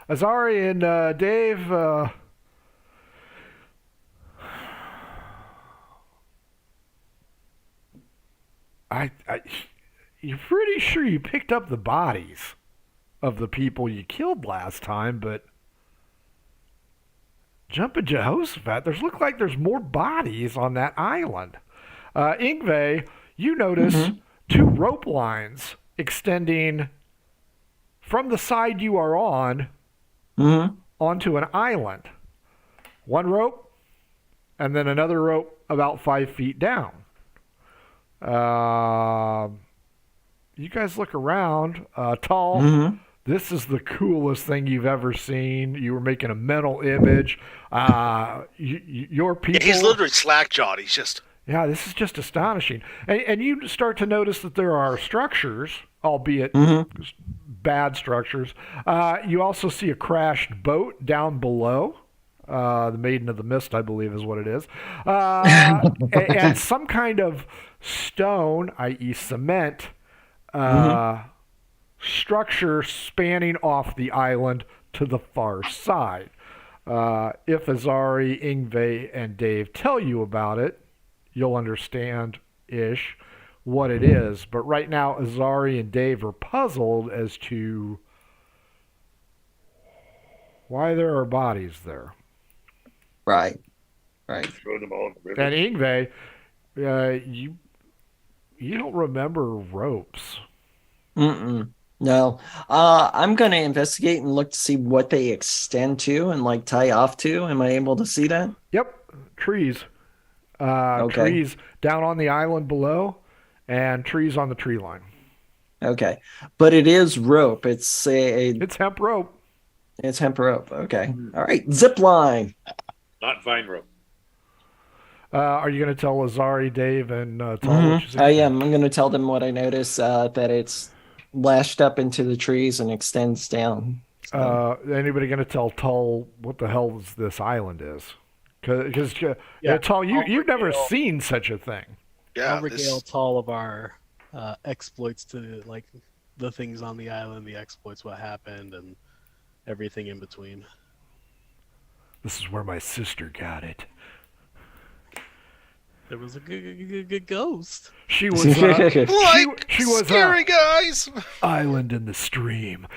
Azari and Dave, you're pretty sure you picked up the bodies of the people you killed last time, but Jumpin' Jehoshaphat, look like there's more bodies on that island. Ingve, you notice 2 rope lines extending from the side you are on onto an island. 1 rope, and then another rope about 5 feet down. You guys look around. Tall, this is the coolest thing you've ever seen. You were making a mental image. Your people...
Yeah, he's literally slack-jawed. He's just...
Yeah, this is just astonishing. And you start to notice that there are structures, albeit bad structures. You also see a crashed boat down below. The Maiden of the Mist, I believe, is what it is. And some kind of stone, i.e. cement, structure spanning off the island to the far side. If Azari, Ingve, and Dave tell you about it, you'll understand-ish what it is. But right now, Azari and Dave are puzzled as to why there are bodies there.
Right.
Throw them all in the river.
And Ingve, you don't remember ropes.
No. I'm going to investigate and look to see what they extend to and like tie off to. Am I able to see that?
Yep, trees.
Okay.
Trees down on the island below, and trees on the tree line.
Okay. But it is rope.
It's hemp rope.
It's hemp rope. Okay. All right. Zip line.
Not vine rope.
Are you going to tell Azari, Dave, and Tom what you see?
I am. I'm going to tell them what I notice, that it's lashed up into the trees and extends down. So.
Anybody going to tell Tull what the hell this island is? Because Tull, you've never seen such a thing.
Yeah,
I'll regale Tull of our exploits to like the things on the island, the exploits, what happened, and everything in between.
This is where my sister got it.
There was a good ghost.
She was she was
scary guys.
Island in the stream.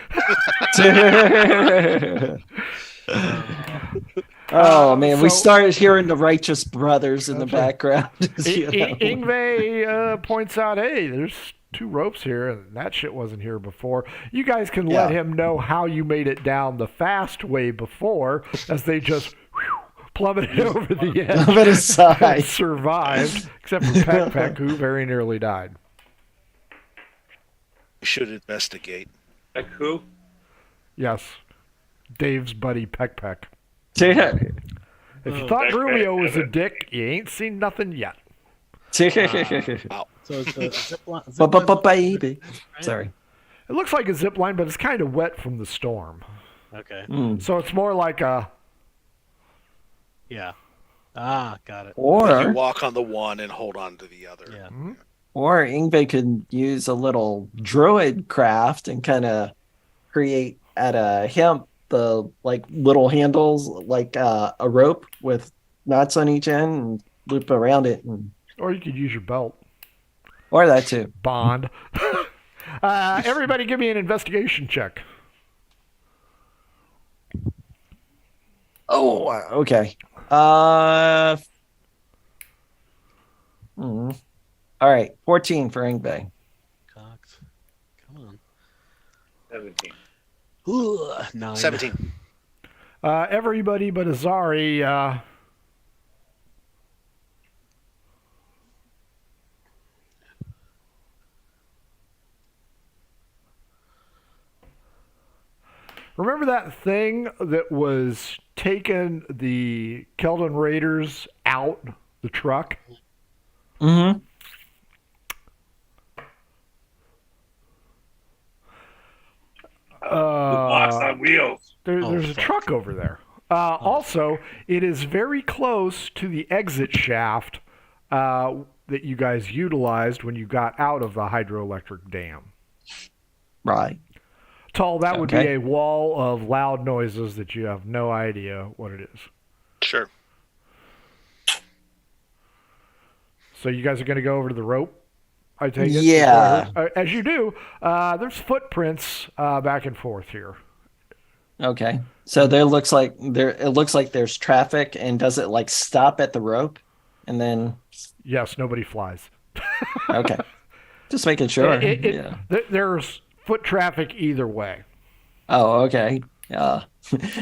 Oh man, we started hearing the Righteous Brothers in the background.
Ingve points out, hey, there's 2 ropes here, and that shit wasn't here before. You guys can let him know how you made it down the fast way before, as they just plummeted over the edge.
Over the side.
Survived, except for Peck Peck, who very nearly died.
We should investigate.
Like who?
Yes. Dave's buddy Peck Peck.
Yeah.
If you thought Rubio was a dick, you ain't seen nothing yet.
So it's the zip line.
Baby. Sorry.
It looks like a zip line, but it's kind of wet from the storm.
Okay.
So it's more like a...
Yeah. Got it.
You
Or
walk on the one and hold on to the other.
Yeah.
or Ingve could use a little droid craft and kind of create at a hemp the like little handles like a rope with knots on each end and loop around it,
Or you could use your belt.
or that too.
Bond. Everybody give me an investigation check.
Oh, okay. All right, 14 for Ingve.
Cocked. Come on.
17.
Ooh, 9.
17.
Everybody but Azari. Remember that thing that was taking the Keldon Raiders out the truck?
Mm-hmm.
on wheels.
There's a truck over there. Also, it is very close to the exit shaft that you guys utilized when you got out of the hydroelectric dam.
Right.
Tall, that would be a wall of loud noises that you have no idea what it is.
Sure.
So you guys are going to go over to the rope, I take it?
Yeah.
As you do, there's footprints back and forth here.
Okay. So it looks like there's traffic, and does it like stop at the rope and then
Yes, nobody flies.
okay. Just making sure.
There's foot traffic either way.
Oh, okay.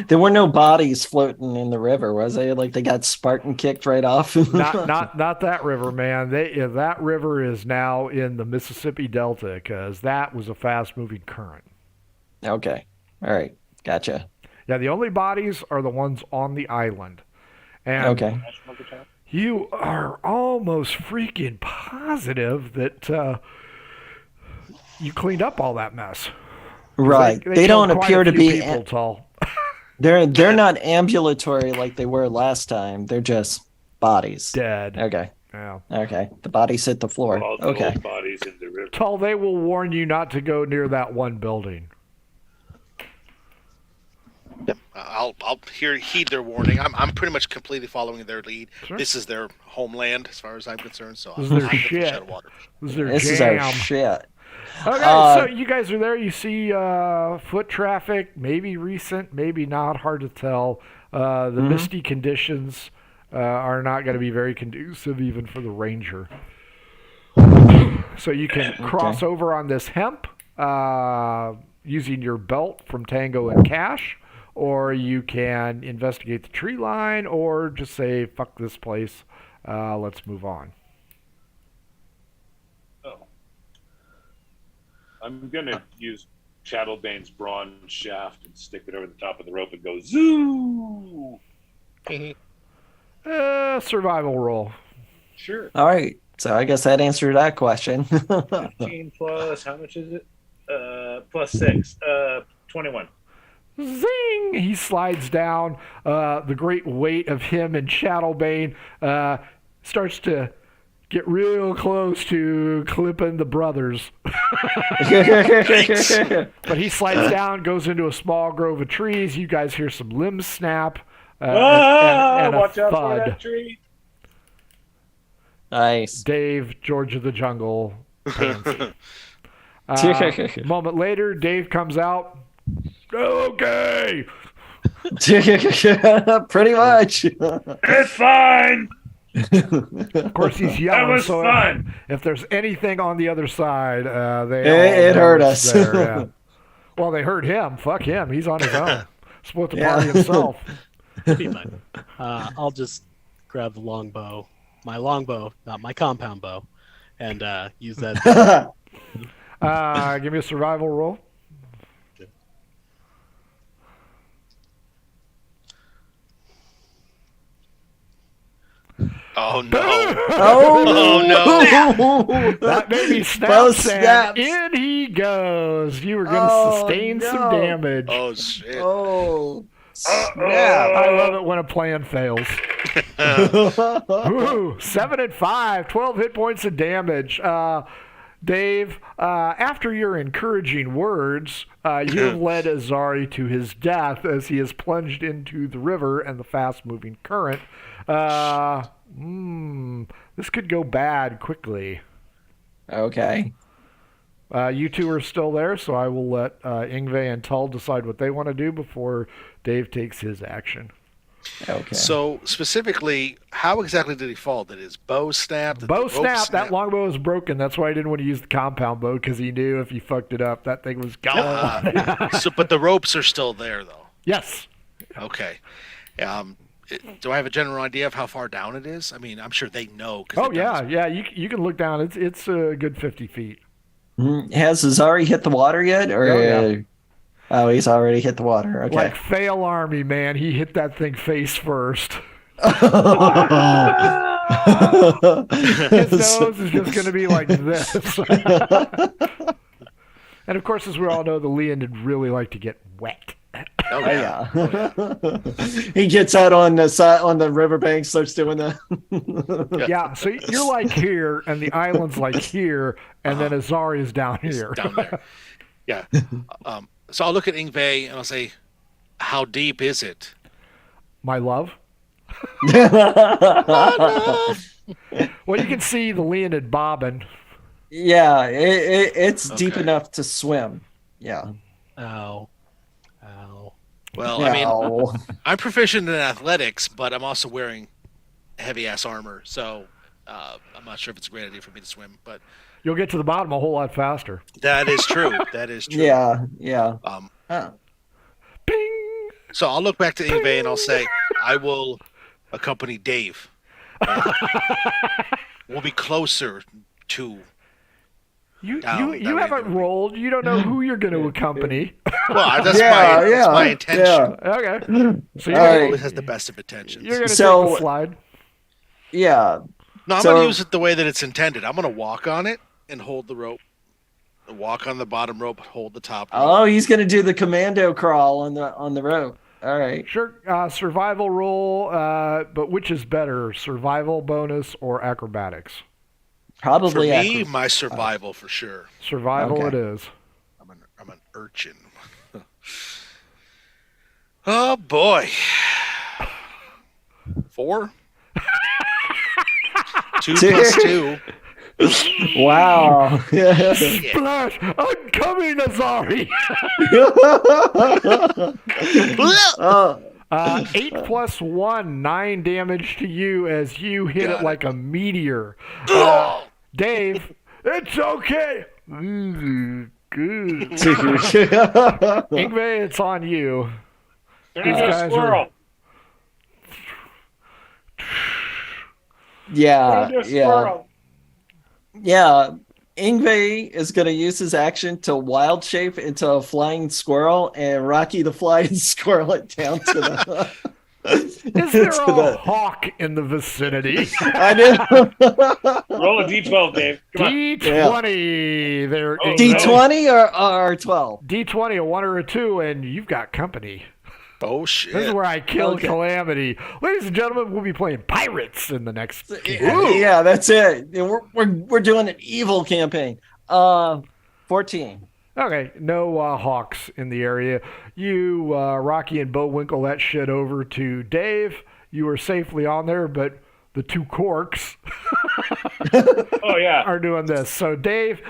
There were no bodies floating in the river, was there? Like they got Spartan kicked right off.
not that river, man. That river is now in the Mississippi Delta because that was a fast-moving current.
Okay. All right. Gotcha.
Yeah, the only bodies are the ones on the island. And you are almost freaking positive that you cleaned up all that mess.
Right. They don't appear to be
people tall.
They're not ambulatory like they were last time. They're just bodies.
Dead.
Okay.
Yeah.
Okay. The bodies hit the floor.
All the old bodies in the river.
Tall, they will warn you not to go near that one building.
Yep. I'll heed their warning. I'm pretty much completely following their lead.
Sure.
This is their homeland as far as I'm concerned. So
This is
I'm
their
the
shit.
fish out of water.
This
is
jam.
our shit.
Okay, so you guys are there. You see foot traffic, maybe recent, maybe not. Hard to tell. The misty conditions are not going to be very conducive even for the ranger. So you can cross over on this hemp using your belt from Tango and Cash, or you can investigate the tree line, or just say, fuck this place, let's move on.
I'm gonna use Chattelbane's bronze shaft and stick it over the top of the rope and go zoo.
Survival roll.
Sure.
All right. So I guess that answered that question.
15 plus, how much is it? Plus 6. 21.
Zing! He slides down. The great weight of him and Chattelbane starts to get real close to clipping the brothers. But he slides down, goes into a small grove of trees. You guys hear some limbs snap and a
watch out for
thud.
that tree.
Nice.
Dave, George of the Jungle, pansy. A moment later, Dave comes out. Okay.
Pretty much.
It's fine.
Of course, he's yelling.
That was
so
fun.
If there's anything on the other side,
it hurt us.
There, yeah. Well, they hurt him. Fuck him. He's on his own. Split the party himself.
Be fine. I'll just grab the longbow, my longbow, not my compound bow, and use that.
Give me a survival roll.
Oh no!
Oh
no!
That baby
Both
snaps, and
snaps.
in he goes. You were going to sustain some damage.
Oh shit!
Oh, snap.
I love it when a plan fails. Ooh, 7 and 5, 12 hit points of damage. Dave, after your encouraging words, you have led Azari to his death as he has plunged into the river and the fast-moving current. This could go bad quickly.
Okay.
You two are still there, so I will let Ingve and Tull decide what they want to do before Dave takes his action.
Okay.
So specifically, how exactly did he fall? Did his bow snap? Did
Bow
the rope
snap. That longbow was broken. That's why I didn't want to use the compound bow, because he knew if he fucked it up, that thing was gone.
But the ropes are still there, though.
Yes.
Okay. Do I have a general idea of how far down it is? I mean, I'm sure they know.
Oh yeah. You can look down. It's a good 50 feet.
Has Azari hit the water yet? Or
Oh, yeah.
Oh, he's already hit the water. Okay.
Like Fail Army, man. He hit that thing face first. His nose is just going to be like this. And of course, as we all know, the Leonid really like to get wet.
Oh yeah.
He gets out on the side on the riverbank, starts doing the.
Yeah, so you're like here, and the island's like here, and then Azari is down here.
Down there. Yeah. So I'll look at Ingve and I'll say, "How deep is it?"
My love. Well, you can see the Leonid bobbing.
Yeah, it's deep enough to swim. Yeah.
Ow.
Well, I mean, I'm proficient in athletics, but I'm also wearing heavy ass armor, so I'm not sure if it's a great idea for me to swim. But
You'll get to the bottom a whole lot faster.
that is true. That is true.
Yeah.
Ping!
So I'll look back to Ingve and I'll say, I will accompany Dave. We'll be closer to.
You haven't rolled. You don't know who you're going to accompany.
Well, that's my intention.
Yeah. Okay. So
He always has the best of intentions.
You're going to take the slide.
Yeah.
No, I'm going to use it the way that it's intended. I'm going to walk on it and hold the rope. Walk on the bottom rope, hold the top rope.
Oh, he's going to do the commando crawl on the rope. All right.
Sure. Survival roll, but which is better, survival bonus or acrobatics?
Probably
for me, my survival for sure.
Survival it is.
I'm an urchin. Oh boy. 4? 2 plus 2.
Wow.
Splash! I'm coming, Azari! 8 plus 1, 9 damage to you as you hit it like a meteor. Dave, it's okay. Good. Ingve, it's on you.
There's a squirrel.
Yeah. Ingve is going to use his action to wild shape into a flying squirrel and Rocky the flying squirrel it down to the.
Is there a hawk in the vicinity?
I know.
Roll a d12, Dave. Come
D20.
on.
There.
D20 or 12?
D20, a 1 or a 2, and you've got company.
Oh shit!
This is where I killed Calamity. Ladies and gentlemen, we'll be playing pirates in the next.
Yeah, that's it. We're doing an evil campaign. 14.
Okay, no hawks in the area. You, Rocky and Bowinkle, that shit over to Dave. You are safely on there, but the 2 corks are doing this. So, Dave,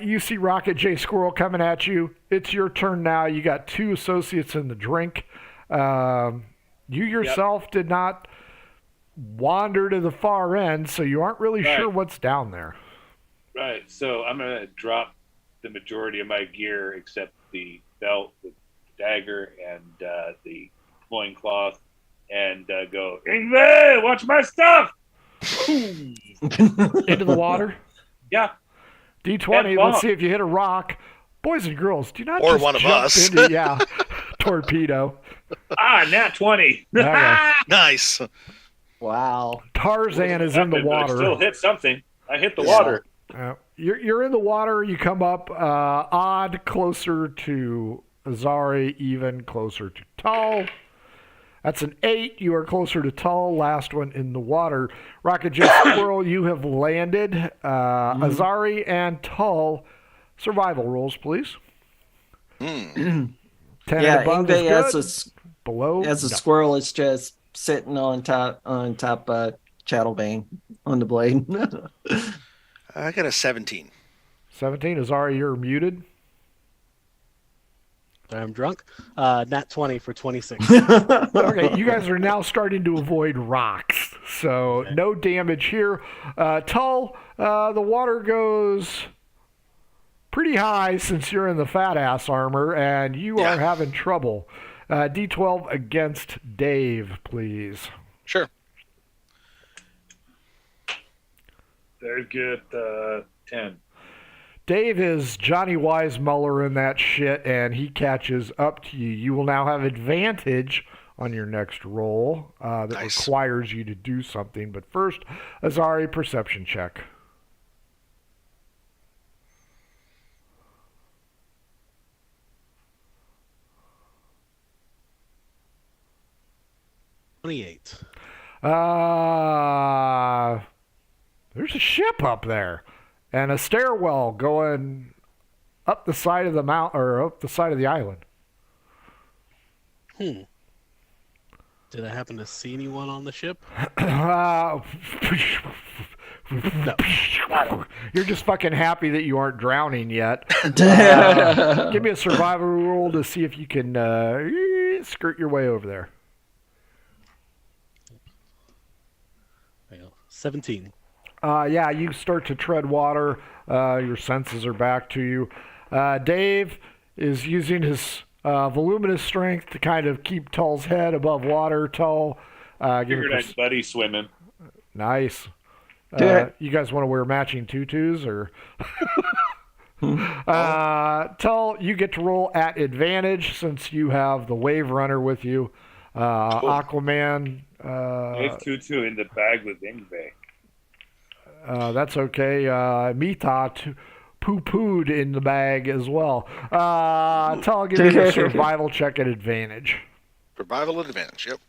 you see Rocket J Squirrel coming at you. It's your turn now. You got 2 associates in the drink. You yourself did not wander to the far end, so you aren't really sure what's down there.
Right, so I'm going to drop the majority of my gear except the belt with the dagger and the loincloth and go, Ingve, watch my stuff!
Into the water?
Yeah.
D20, let's see if you hit a rock. Boys and girls, do not
or
just
one of
jump
us.
into torpedo.
Nat 20.
Okay.
Nice.
Wow.
Tarzan is in the water.
I still hit something. I hit the water.
You're in the water. You come up odd, closer to Azari, even closer to Tull. That's an 8. You are closer to Tull. Last one in the water. Rocket Jet Squirrel, you have landed. Azari and Tull, survival rolls, please. 10 and above is good. Below,
as a squirrel, it's just sitting on top Chattelbane on the blade.
I got a 17.
17. Azari, you're muted.
I'm drunk. Nat 20 for 26.
Okay, you guys are now starting to avoid rocks, so no damage here. Tull, the water goes pretty high since you're in the fat ass armor, and you are having trouble. D12 against Dave, please.
Sure.
Very good. 10.
Dave is Johnny Weissmuller in that shit, and he catches up to you. You will now have advantage on your next roll that requires you to do something. But first, Azari, perception check.
28.
There's a ship up there, and a stairwell going up the side of the mountain or up the side of the island.
Did I happen to see anyone on the ship? No.
You're just fucking happy that you aren't drowning yet. Give me a survival roll to see if you can skirt your way over there.
17.
Yeah, you start to tread water. Your senses are back to you. Dave is using his voluminous strength to kind of keep Tull's head above water. Tull,
Figured I'd buddy swimming.
Nice.
Do
you guys want to wear matching tutus or? Tull, you get to roll at advantage since you have the wave runner with you. Aquaman.
Nice tutu in the bag with Ingve.
That's okay. Mita poo-pooed in the bag as well. Tull, give me a survival check at advantage.
Survival advantage, yep.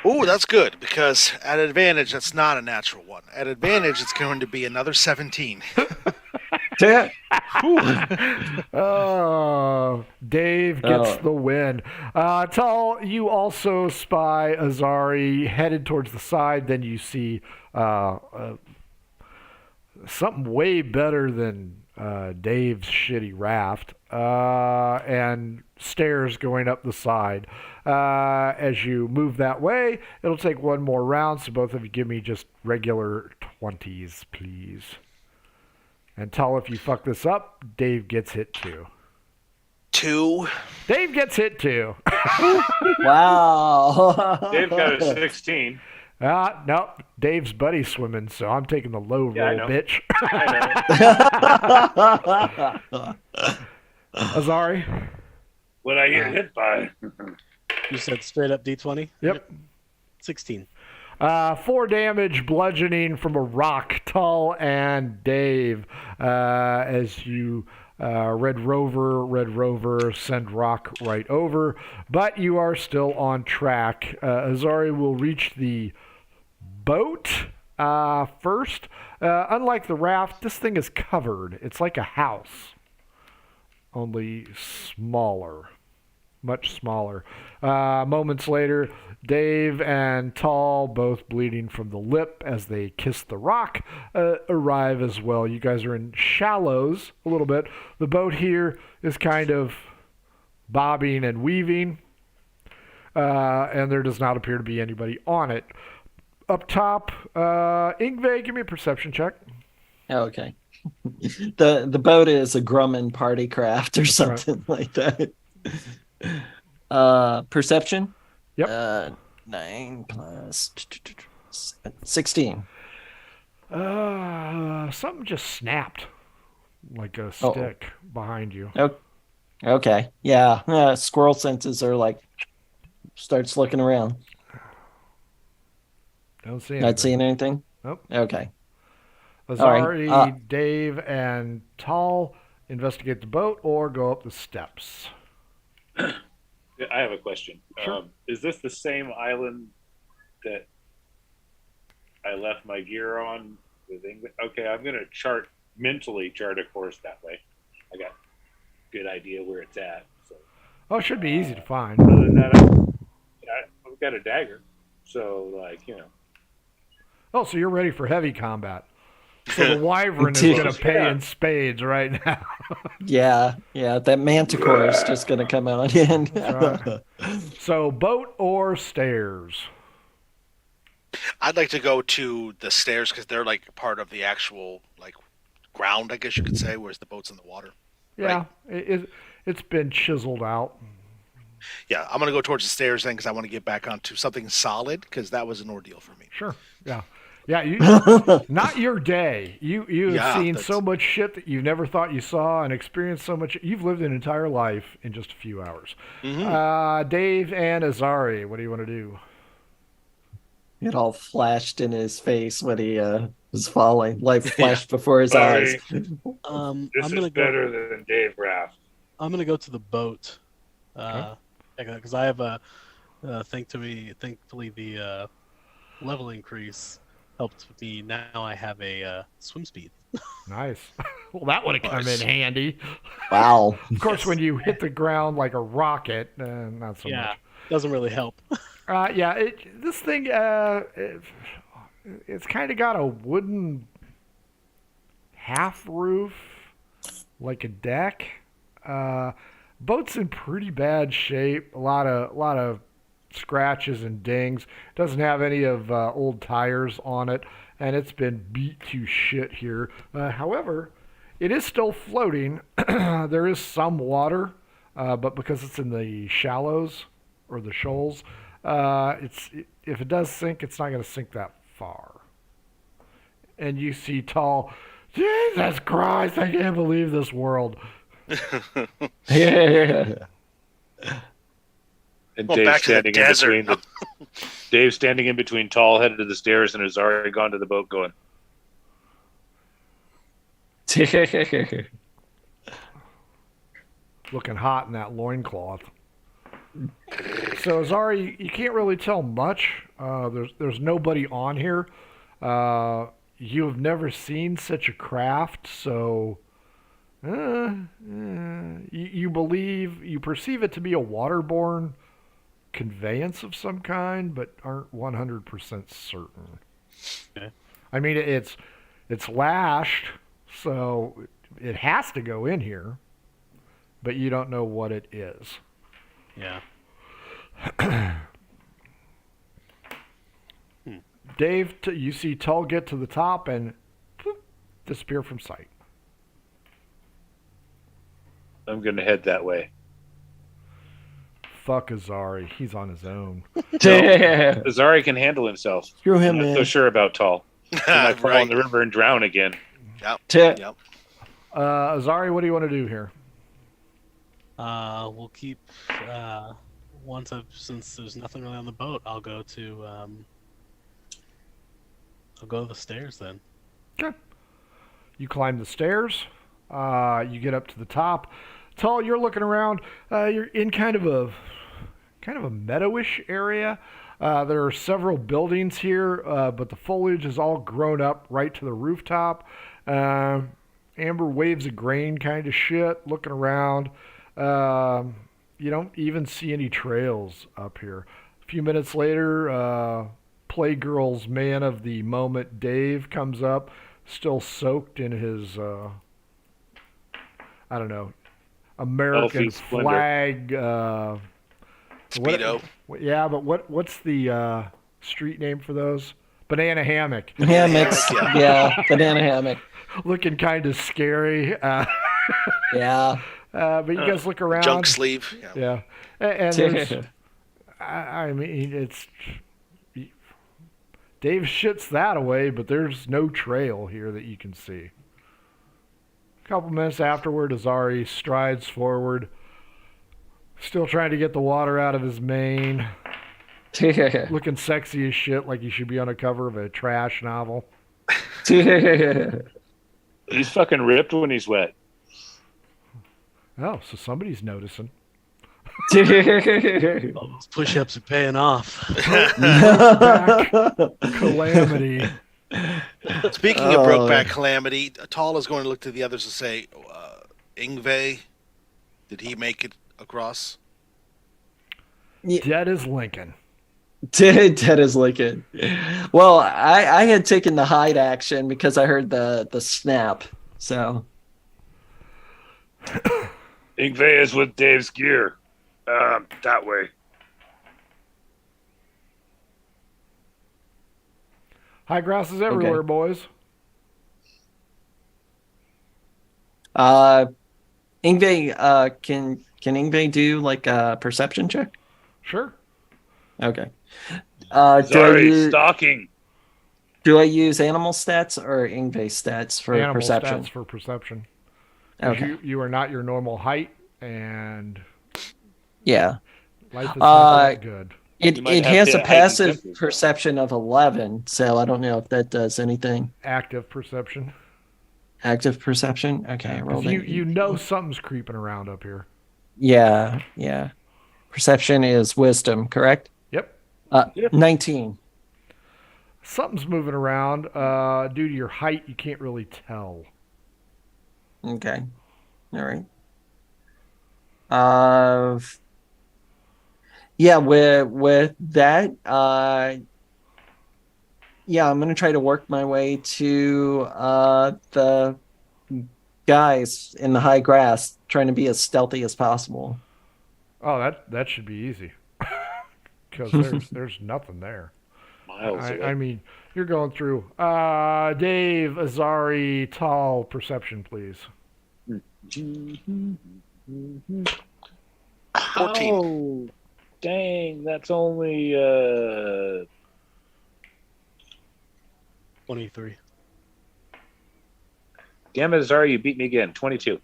Ooh, that's good, because at advantage, that's not a natural one. At advantage, it's going to be another 17.
Dave gets the win. Tull, you also spy Azari headed towards the side. Then you see something way better than Dave's shitty raft and stairs going up the side. As you move that way, it'll take one more round, so both of you give me just regular 20s, please. And Tull, if you fuck this up, Dave gets hit too.
2.
Dave gets hit too.
Wow.
Dave got a 16.
No, Dave's buddy swimming, so I'm taking the low roll, bitch. Azari?
What I get hit by?
You said straight up D20?
Yep.
16.
4 damage bludgeoning from a rock, Tull and Dave, as you Red Rover, send rock right over. But you are still on track. Azari will reach the boat first. Unlike the raft, this thing is covered. It's like a house, only smaller. Much smaller. Moments later, Dave and Tull, both bleeding from the lip as they kiss the rock, arrive as well. You guys are in shallows a little bit. The boat here is kind of bobbing and weaving, and there does not appear to be anybody on it. Up top, Ingve, give me a perception check.
Okay. The boat is a Grumman party craft or something like that. Perception?
Yep.
9 plus 16.
Something just snapped like a stick behind you.
Okay. Yeah. Squirrel senses are like, starts looking around.
Don't see anything.
Not seeing anything?
Nope.
Okay.
Azari,
right.
Dave, and Tull investigate the boat or go up the steps.
I have a question.
Sure.
Is this the same island that I left my gear on with England? Okay, I'm going to mentally chart a course that way. I got a good idea where it's at. So.
Oh, it should be easy to find.
Other than that, I've got a dagger. So,
Oh, so you're ready for heavy combat. So the wyvern is going to pay in spades right now.
Yeah, that manticore is just going to come out in.
Right. So boat or stairs?
I'd like to go to the stairs because they're like part of the actual ground, I guess you could say, whereas the boat's in the water.
Yeah,
right?
It's been chiseled out.
Yeah, I'm going to go towards the stairs then because I want to get back onto something solid because that was an ordeal for me.
Sure, yeah. Yeah, not your day. You have seen so much shit that you never thought you saw and experienced so much. You've lived an entire life in just a few hours. Mm-hmm. Dave and Azari, what do you want to do?
It all flashed in his face when he was falling. Life flashed before his eyes.
This is better than Dave Raft.
I'm going to go to the boat because I have a Thankfully, the level increase helped me. Now I have a swim speed.
Nice. Well, that would have come in
Nice.
handy.
Wow.
Of course,
Yes.
when you hit the ground like a rocket, not so
Yeah,
much.
doesn't really help.
Yeah, this thing, it's kind of got a wooden half roof, like a deck. Boat's in pretty bad shape. A lot of scratches and dings. Doesn't have any of old tires on it, and it's been beat to shit here. However, it is still floating. There is some water, but because it's in the shallows or the shoals, if it does sink, it's not going to sink that far. And you see Tall. Jesus Christ! I can't believe this world.
Yeah.
And
Well,
Dave
back to the
standing in
desert.
between Dave standing in between Tall headed to the stairs and has already gone to the boat going,
Looking hot in that loincloth. So Zari, you can't really tell much. There's nobody on here. You have never seen such a craft, so you perceive it to be a waterborne conveyance of some kind, but aren't 100% certain.
Okay.
I mean, it's lashed, so it has to go in here, but you don't know what it is.
Yeah.
Dave, you see Tull get to the top and poof, disappear from sight.
I'm going to head that way.
Fuck Azari. He's on his own.
Azari can handle himself.
Screw
I'm
him,
not so
man.
sure about Tall. He might fall in
Right.
the river and drown again.
Yep.
Tip.
Yep.
Azari, what do you want to do here?
We'll keep since there's nothing really on the boat, I'll go to the stairs then.
Okay. You climb the stairs. You get up to the top. Tull, you're looking around. You're in kind of a meadowish area. There are several buildings here, but the foliage is all grown up right to the rooftop. Amber waves of grain kind of shit. Looking around. You don't even see any trails up here. A few minutes later, Playgirl's man of the moment, Dave, comes up, still soaked in his, I don't know, American
splendor.
flag.
Speedo.
Yeah, but what's the street name for those? Banana hammock.
Hammocks. Yeah, banana hammock.
Looking kind of scary.
Yeah.
But you guys look around.
Junk sleeve. Yeah.
Yeah. And there's, I mean, it's. Dave shits that away, but there's no trail here that you can see. A couple minutes afterward, Azari strides forward, still trying to get the water out of his mane, looking sexy as shit, like he should be on a cover of a trash novel.
He's fucking ripped when he's wet.
Oh, so somebody's noticing.
All those push-ups are paying off.
Calamity.
Speaking of Brokeback Calamity, Tall is going to look to the others and say, Ingve, did he make it across?
Dead as Lincoln.
Dead as Lincoln. Well, I had taken the hide action because I heard the snap. So
Ingve is with Dave's gear. That way.
High grass is everywhere,
Okay.
boys.
Ingve, can Ingve do like a perception check?
Sure.
Okay. Do
Stalking.
I use animal stats or Ingve stats for
Animal
perception?
stats for perception. 'Cause
Okay.
You are not your normal height, and
Yeah.
life is not that good.
It
You might have
has
to
a
hide
passive
detective, though.
perception of 11, so I don't know if that does anything.
Active perception.
Active perception? Okay, I
'Cause
rolled
you
it.
you know something's creeping around up here.
Yeah, yeah. Perception is wisdom, correct?
Yep.
19.
Something's moving around. Due to your height, you can't really tell.
Okay. All right. Yeah, with that, yeah, I'm gonna try to work my way to the guys in the high grass, trying to be as stealthy as possible.
Oh, that should be easy. Because there's nothing there.
Miles away.
I mean, you're going through. Dave, Azari, Tall, perception, please.
14.
Oh, dang, that's only
23.
damn it, Azari, you beat me again. 22.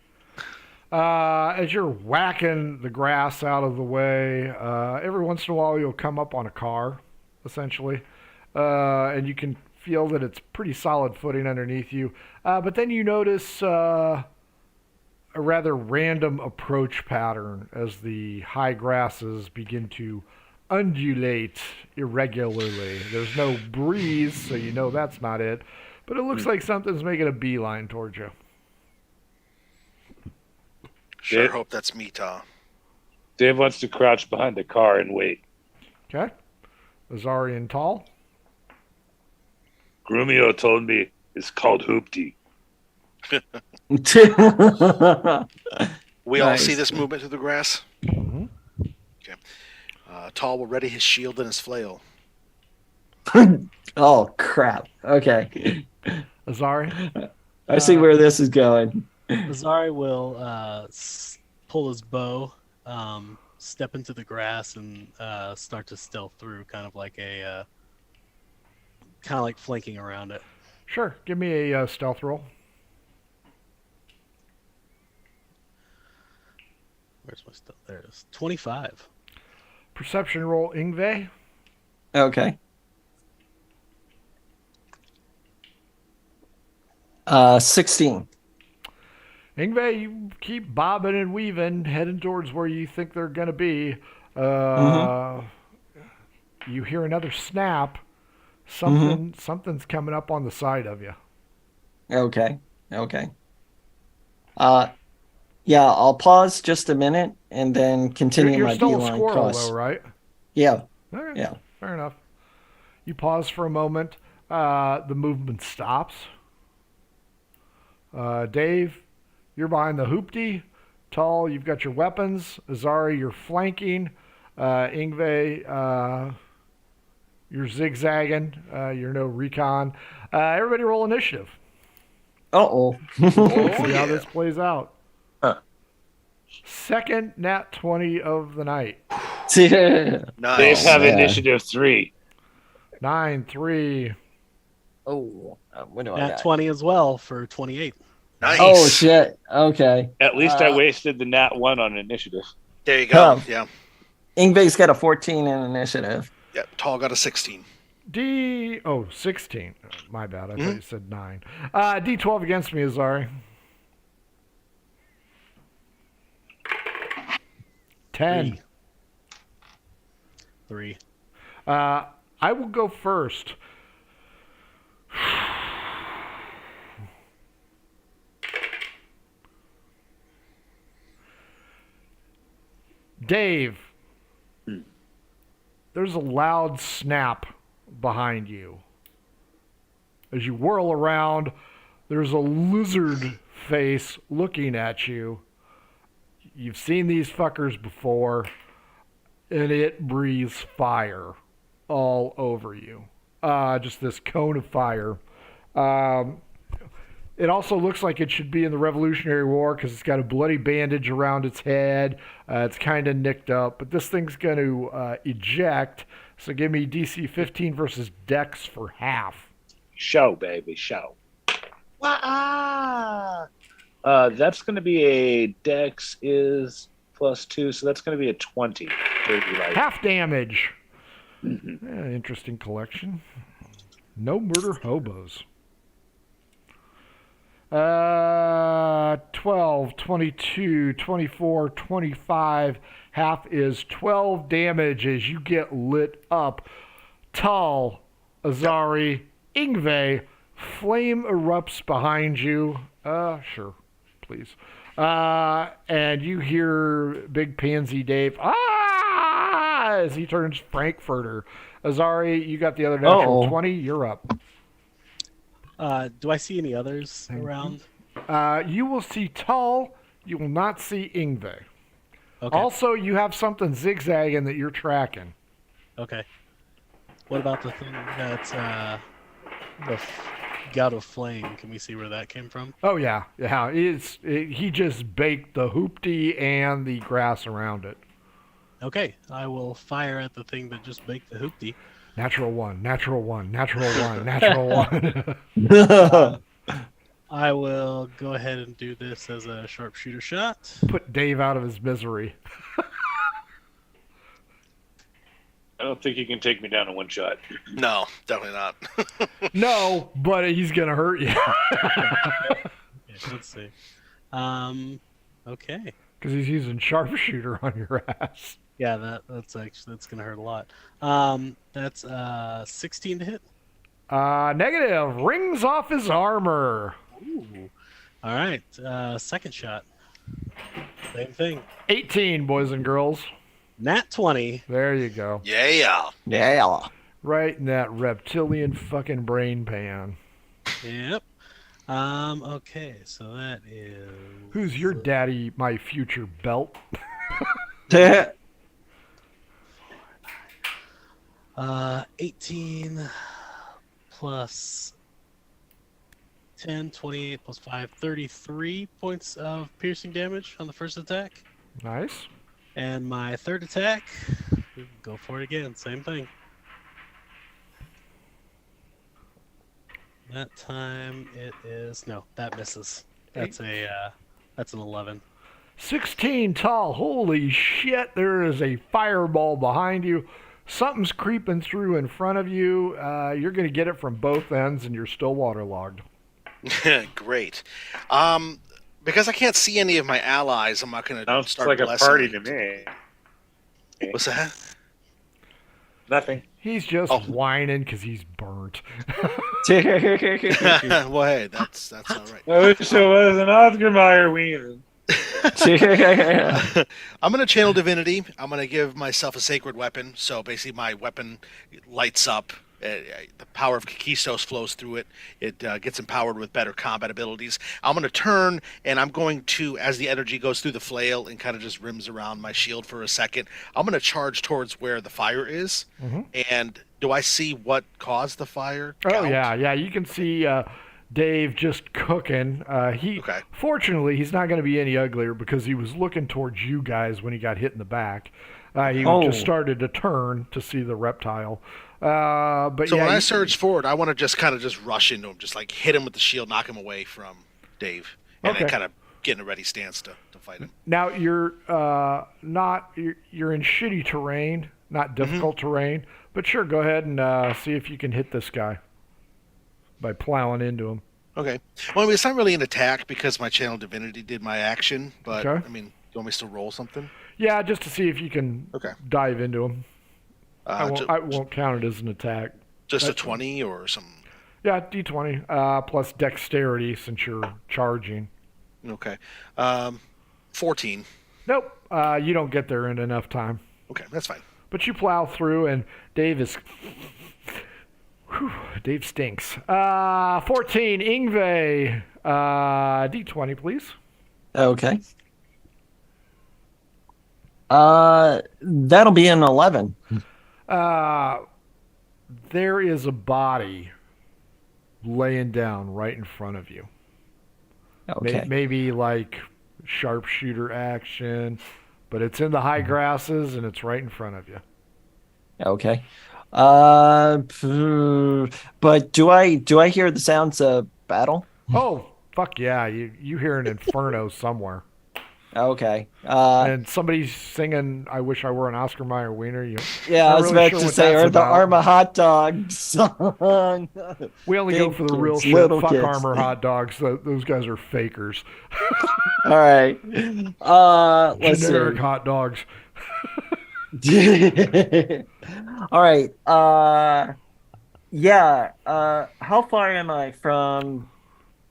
As you're whacking the grass out of the way, every once in a while you'll come up on a car, essentially, and you can feel that it's pretty solid footing underneath you. But then you notice a rather random approach pattern as the high grasses begin to undulate irregularly. There's no breeze, so you know that's not it. But it looks like something's making a beeline towards you.
Sure
Dave?
hope that's me, Tom.
Dave wants to crouch behind the car and wait.
Okay? Azari and Tall.
Grumio told me it's called Hoopty.
We all
Nice.
see this movement through the grass?
Mm-hmm.
Okay. Tall will ready his shield and his flail.
Oh crap. Okay.
Azari.
I see where this is going.
Azari will pull his bow, step into the grass, and start to stealth through, kind of like flanking around it.
Sure. Give me a stealth roll.
Where's my stealth? There it is. 25.
Perception roll, Ingve.
Okay. 16.
Ingve, you keep bobbing and weaving, heading towards where you think they're going to be. You hear another snap. Something's coming up on the side of you.
Okay. Yeah, I'll pause just a minute and then continue
You're
my
still a
beeline
squirrel,
across.
though, right?
Yeah.
Okay,
Yeah.
fair enough. You pause for a moment. The movement stops. Dave, you're behind the hoopty. Tall, you've got your weapons. Azari, you're flanking. Ingve, you're zigzagging. You're no recon. Everybody roll initiative.
Uh-oh.
Let's see
yeah.
how this plays out.
Huh.
Second nat 20 of the night.
They
Nice.
have
Yeah.
initiative 3.
9-3.
Oh, what do I
Nat
got?
20 as well for 28.
Nice.
Oh, shit. Okay.
At least I wasted the nat 1 on initiative.
There you go.
Oh.
Yeah.
Ingve's got a 14 in initiative.
Yep. Tall got a 16.
16. My bad. I thought you said 9. D12 against me, Azari. 10.
3.
I will go first. Dave, there's a loud snap behind you. As you whirl around, there's a lizard face looking at you. You've seen these fuckers before, and it breathes fire all over you. Just this cone of fire. It also looks like it should be in the Revolutionary War because it's got a bloody bandage around its head. It's kind of nicked up, but this thing's going to eject. So give me DC 15 versus Dex for half.
Show, baby, show. That's going to be a Dex is +2, so that's going to be a 20.
Half damage. Interesting collection. No murder hobos. 12, 22, 24, 25. Half is 12 damage as you get lit up. Tal, Azari, Ingve, flame erupts behind you. Sure, please. And you hear Big Pansy Dave, as he turns Frankfurter. Azari, you got the other natural 20. You're up.
Do I see any others around?
You will see Tull. You will not see Ingve.
Okay.
Also, you have something zigzagging that you're tracking.
Okay. What about the thing that's gout of flame? Can we see where that came from?
Oh, yeah. He just baked the hoopty and the grass around it.
Okay. I will fire at the thing that just baked the hoopty.
Natural one, natural one, natural one, natural one.
I will go ahead and do this as a sharpshooter shot.
Put Dave out of his misery.
I don't think you can take me down in one shot.
No, definitely not.
No, but he's going to hurt you.
Let's see. Okay.
Because he's using sharpshooter on your ass.
Yeah, that's gonna hurt a lot. That's 16 to hit.
Negative. Rings off his armor.
Ooh. All right. Second shot. Same thing.
18, boys and girls.
Nat 20.
There you go.
Yeah.
Right in that reptilian fucking brain pan.
Yep. Okay, so that is.
Who's your daddy, my future belt?
18 plus 10, 28 plus 5, 33 points of piercing damage on the first attack.
Nice.
And my third attack, go for it again, same thing. That time it is, no, that misses. That's that's an 11.
16 tall. Holy shit, there is a fireball behind you. Something's creeping through in front of you. You're going to get it from both ends, and you're still waterlogged.
Great. Because I can't see any of my allies, I'm not going to
Sounds
start
like a
blessing
party
them.
to me.
What's that?
Nothing.
He's just whining because he's burnt.
Well, hey, that's all right.
I wish it was an Oscar Mayer wiener.
I'm going to channel divinity. I'm going to give myself a sacred weapon. So basically my weapon lights up. The power of Kakistos flows through it. It gets empowered with better combat abilities. I'm going to turn, and I'm going to, as the energy goes through the flail and kind of just rims around my shield for a second, I'm going to charge towards where the fire is. Mm-hmm. And do I see what caused the fire?
Oh, yeah. You can see Dave just cooking. Fortunately, he's not going to be any uglier because he was looking towards you guys when he got hit in the back. He just started to turn to see the reptile. But
so when I surge forward, I want to just kind of just rush into him, just like hit him with the shield, knock him away from Dave, and then kind of get in a ready stance to fight him.
Now you're you're in shitty terrain, not difficult terrain, but sure, go ahead and see if you can hit this guy by plowing into him.
Okay. Well, I mean, it's not really an attack because my channel divinity did my action, but I mean, you want me to roll something?
Yeah, just to see if you can dive into him. I won't count it as an attack.
Just a 20 or something?
Yeah, D20 plus dexterity since you're charging.
Okay. 14.
Nope. You don't get there in enough time.
Okay, that's fine.
But you plow through, and Dave is... Dave stinks. 14, Ingve. D20, please.
Okay. That'll be an 11.
There is a body laying down right in front of you.
Okay.
Maybe like sharpshooter action, but it's in the high grasses and it's right in front of you.
Okay. But do I hear the sounds of battle?
Oh, fuck yeah. You hear an inferno somewhere.
Okay.
And somebody's singing "I Wish I Were an Oscar Mayer Wiener."
Yeah, I was
really
about
sure
to
what
say,
that's
or the
about.
Arma hot dog song.
We only go for the real
kids,
shit.
little
Fuck
kids.
Armor hot dogs. Those guys are fakers.
All right. Let's
Generic
see.
hot dogs.
All right. Yeah. How far am I from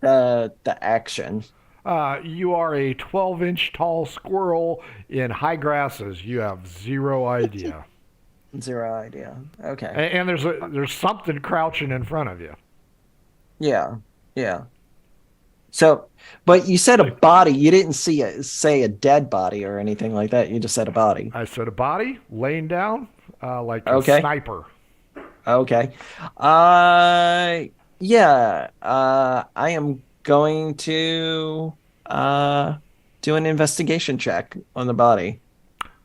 the action?
You are a 12-inch tall squirrel in high grasses. You have zero idea.
Zero idea. Okay.
And there's something crouching in front of you.
Yeah. Yeah. So, but you said a body. You didn't say a dead body or anything like that. You just said a body.
I said a body laying down like a
Okay.
sniper.
Okay. Yeah. I am going to do an investigation check on the body.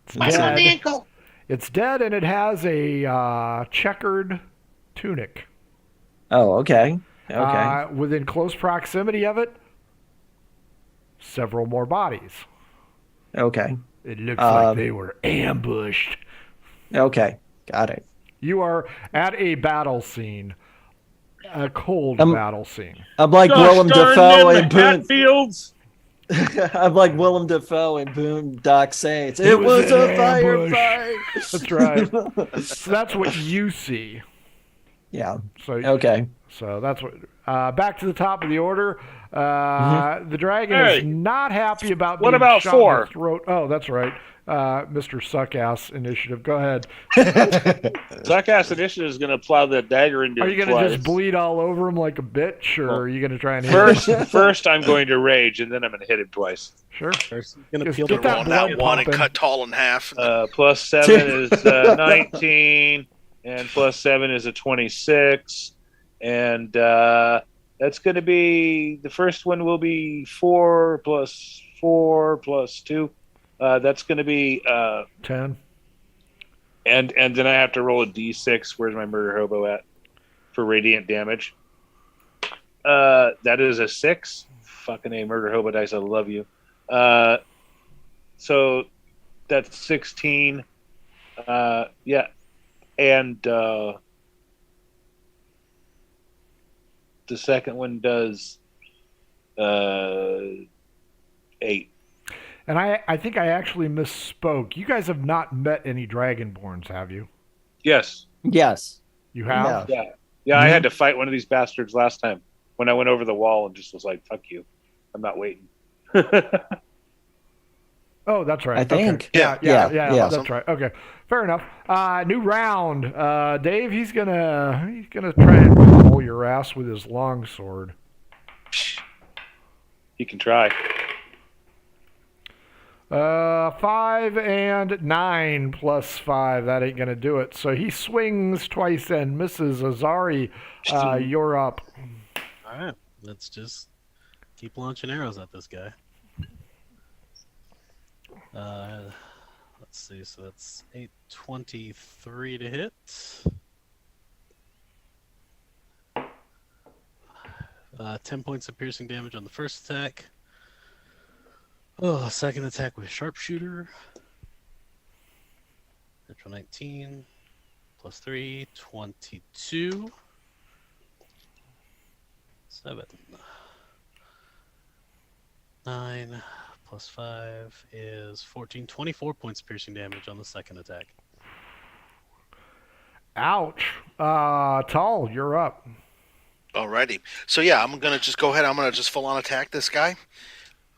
It's dead. It's dead, and it has a checkered tunic.
Oh, okay. Okay.
Within close proximity of it, several more bodies.
Okay.
It looks like they were ambushed.
Okay. Got it.
You are at a battle scene, a cold battle scene.
I'm like
Gosh
Willem
darn
Dafoe
them
and Boone.
Hatfields.
I'm like Willem Dafoe and Boondock Saints. It was a firefight.
That's right. So that's what you see.
Yeah.
So
Okay.
So that's what. Back to the top of the order. The dragon is not happy about being
What about
shot
4?
in the throat. Oh, that's right. Mr. Suckass Initiative. Go ahead.
Suckass Initiative is going to plow the dagger into
Are you
him
going to
twice.
just bleed all over him like a bitch, or are you going to try and hit him?
First, I'm going to rage, and then I'm going to hit him twice.
Sure.
Gonna
Just
peel
get
the
that
Roll
blood
that one and
pumping.
cut Tall in half.
Plus 7 is 19, and plus 7 is a 26. And that's going to be, the first one will be 4 plus 4 plus 2. That's going to be
10.
and then I have to roll a d6. Where's my murder hobo at for radiant damage? That is a 6. Fucking A, murder hobo dice. I love you. So that's 16. Yeah, and the second one does 8.
And I think I actually misspoke. You guys have not met any Dragonborns, have you?
Yes.
Yes.
You have?
Yeah.
Yeah, I had to fight one of these bastards last time when I went over the wall and just was like, fuck you. I'm not waiting.
Oh, that's right.
I think.
Okay.
Yeah.
That's right. Okay, fair enough. New round. Dave, he's gonna try and pummel your ass with his longsword.
You can try.
5 and 9 plus 5. That ain't gonna do it. So he swings twice and misses. Azari, you're up.
All right, let's just keep launching arrows at this guy. Let's see. So that's 823 to hit. 10 points of piercing damage on the first attack. Oh, second attack with sharpshooter. Natural 19 plus 3, 22. 7. 9 plus 5 is 14. 24 points of piercing damage on the second attack.
Ouch. Tall, you're up.
Alrighty. So yeah, I'm gonna just go ahead. I'm gonna just full on attack this guy.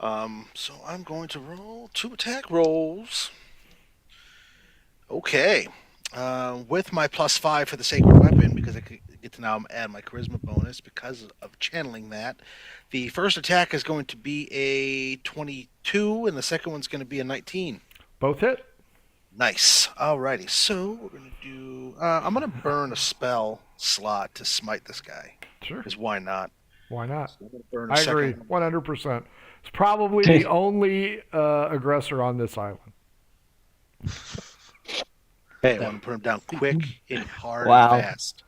So I'm going to roll 2 attack rolls. Okay. With my plus 5 for the sacred weapon, because I get to now add my charisma bonus because of channeling that. The first attack is going to be a 22, and the second one's going to be a 19.
Both hit.
Nice. Alrighty. So we're going to do. I'm going to burn a spell slot to smite this guy.
Sure.
Because why not?
Why not?
So I'm gonna burn a
I
second
agree.
one.
100%. It's probably the only aggressor on this island.
I want to put him down quick and hard
Wow.
and fast.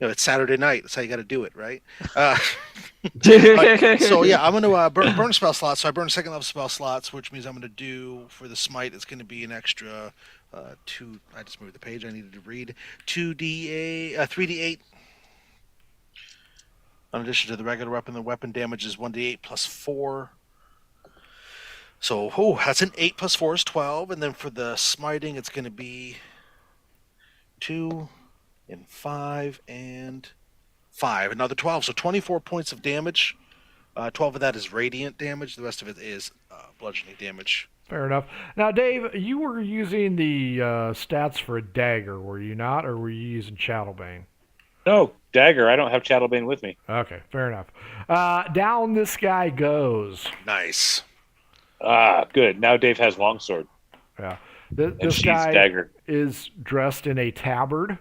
it's Saturday night. That's how you got to do it, right? Right, so yeah, I'm going to burn spell slots. So I burn second level spell slots, which means I'm going to do for the smite. It's going to be an extra 2. I just moved the page I needed to read. 3d8. In addition to the regular weapon, the weapon damage is 1d8 plus 4. So that's an 8 plus 4 is 12, and then for the smiting, it's going to be 2 and 5 and 5, another 12. So 24 points of damage. 12 of that is radiant damage. The rest of it is bludgeoning damage.
Fair enough. Now, Dave, you were using the stats for a dagger, were you not, or were you using Chattelbane?
No, dagger. I don't have Chattelbane with me.
Okay, fair enough. Down this guy goes.
Nice.
Good. Now Dave has longsword.
Yeah.
And
This
she's
guy
dagger.
is dressed in a tabard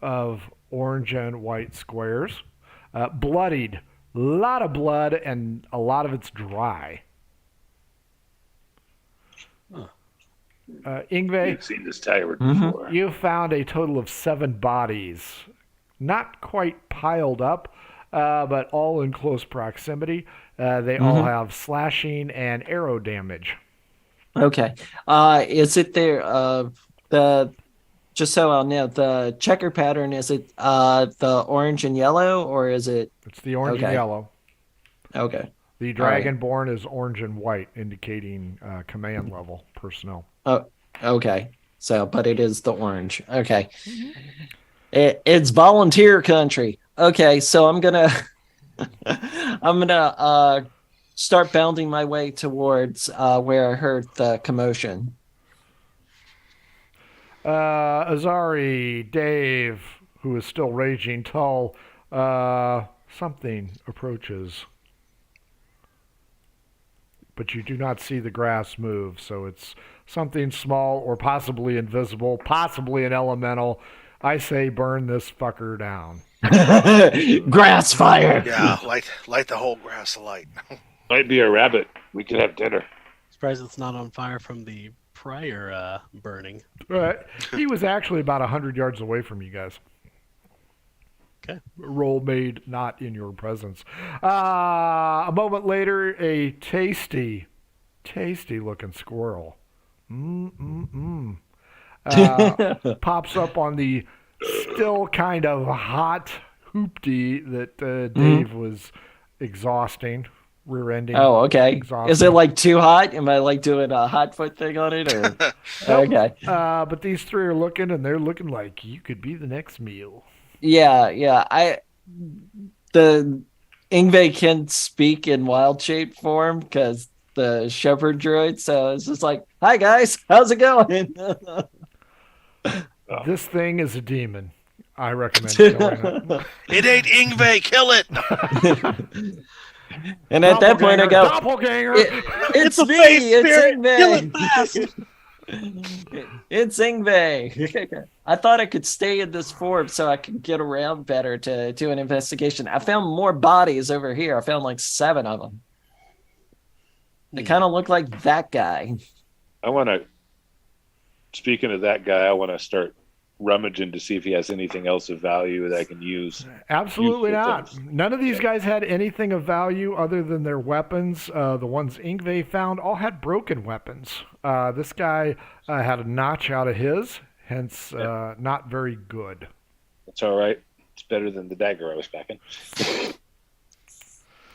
of orange and white squares. Bloodied. A lot of blood, and a lot of it's dry. Ingve,
You've seen this tabard before.
you found a total of 7 bodies. Not quite piled up, but all in close proximity. They all have slashing and arrow damage.
Okay. Is it there? Just so I'll know, the checker pattern, is it the orange and yellow, or is it?
It's the orange and
Okay.
yellow.
Okay.
The Dragonborn is orange and white, indicating command level personnel.
Oh, okay. So, but it is the orange. Okay. It's volunteer country. Okay, so I'm gonna start bounding my way towards where I heard the commotion.
Azari, Dave, who is still raging tall, something approaches. But you do not see the grass move, so it's something small or possibly invisible, possibly an elemental. I say burn this fucker down.
Grass fire.
Yeah, light the whole grass alight.
Might be a rabbit. We could have dinner.
Surprised it's not on fire from the prior burning.
Right. He was actually about 100 yards away from you guys.
Okay.
Roll made not in your presence. A moment later, a tasty looking squirrel pops up on the still kind of hot hoopty that Dave was exhausting, rear-ending.
Oh, okay.
Exhausting.
Is it like too hot? Am I like doing a hot foot thing on it? Or? Okay.
But these 3 are looking, and they're looking like you could be the next meal.
Yeah. The Ingve can speak in wild shape form because the shepherd droid. So it's just like, hi guys, how's it going?
This thing is a demon. I recommend killing it.
It ain't Ingve, kill it!
And at that point, I go,
Doppelganger!
it's me, it's Ingve. It's Ingve. I thought I could stay in this form so I could get around better to do an investigation. I found more bodies over here. I found like 7 of them. They kind of look like that guy.
Speaking of that guy, I want to start rummaging to see if he has anything else of value that I can use.
Absolutely
Useful
not.
things.
None of these guys had anything of value other than their weapons. The ones Ingve found all had broken weapons. This guy had a notch out of his, hence not very good.
That's all right. It's better than the dagger I was packing.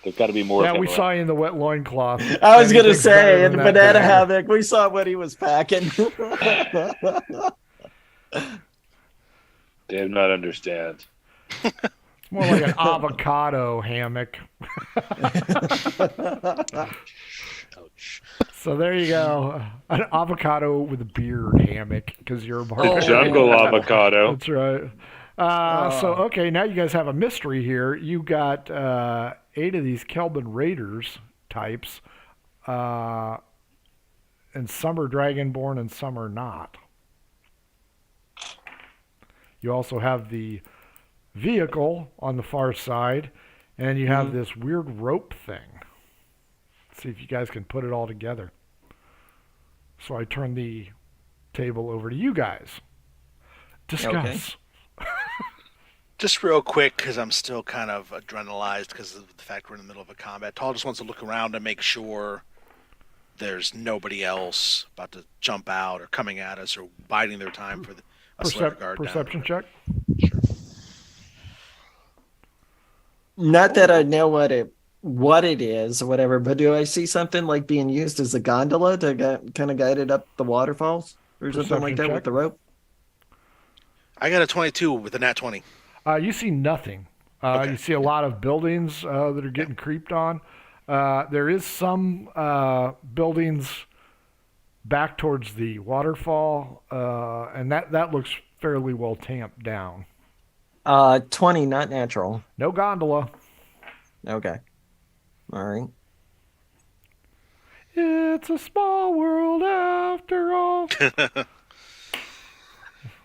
There's got to be more.
Yeah,
of him
we
around.
saw you in the wet loincloth.
I was going to
Anything's better
say,
than
in
that
Banana
dagger.
Havoc, we saw what he was packing.
They do not understand.
It's more like an avocado hammock.
Ouch.
So there you go. An avocado with a beard hammock, because you're a barbarian.
Jungle avocado.
That's right. So, okay, now you guys have a mystery here. You got 8 of these Kelvin Raiders types, and some are Dragonborn and some are not. You also have the vehicle on the far side, and you have this weird rope thing. Let's see if you guys can put it all together. So I turn the table over to you guys. Discuss.
Just real quick, because I'm still kind of adrenalized because of the fact we're in the middle of a combat. Tall just wants to look around and make sure there's nobody else about to jump out or coming at us or biding their time for a Slayer guard
Perception
down.
check.
Sure.
Not that I know what it is or whatever, but do I see something like being used as a gondola to kind of guide it up the waterfalls or something like that
Perception
with the rope?
I got a 22 with a nat 20.
You see nothing.
Okay.
You see a lot of buildings that are getting creeped on. There is some buildings back towards the waterfall, and that looks fairly well tamped down.
20, not natural.
No gondola.
Okay. All right.
It's a small world after all.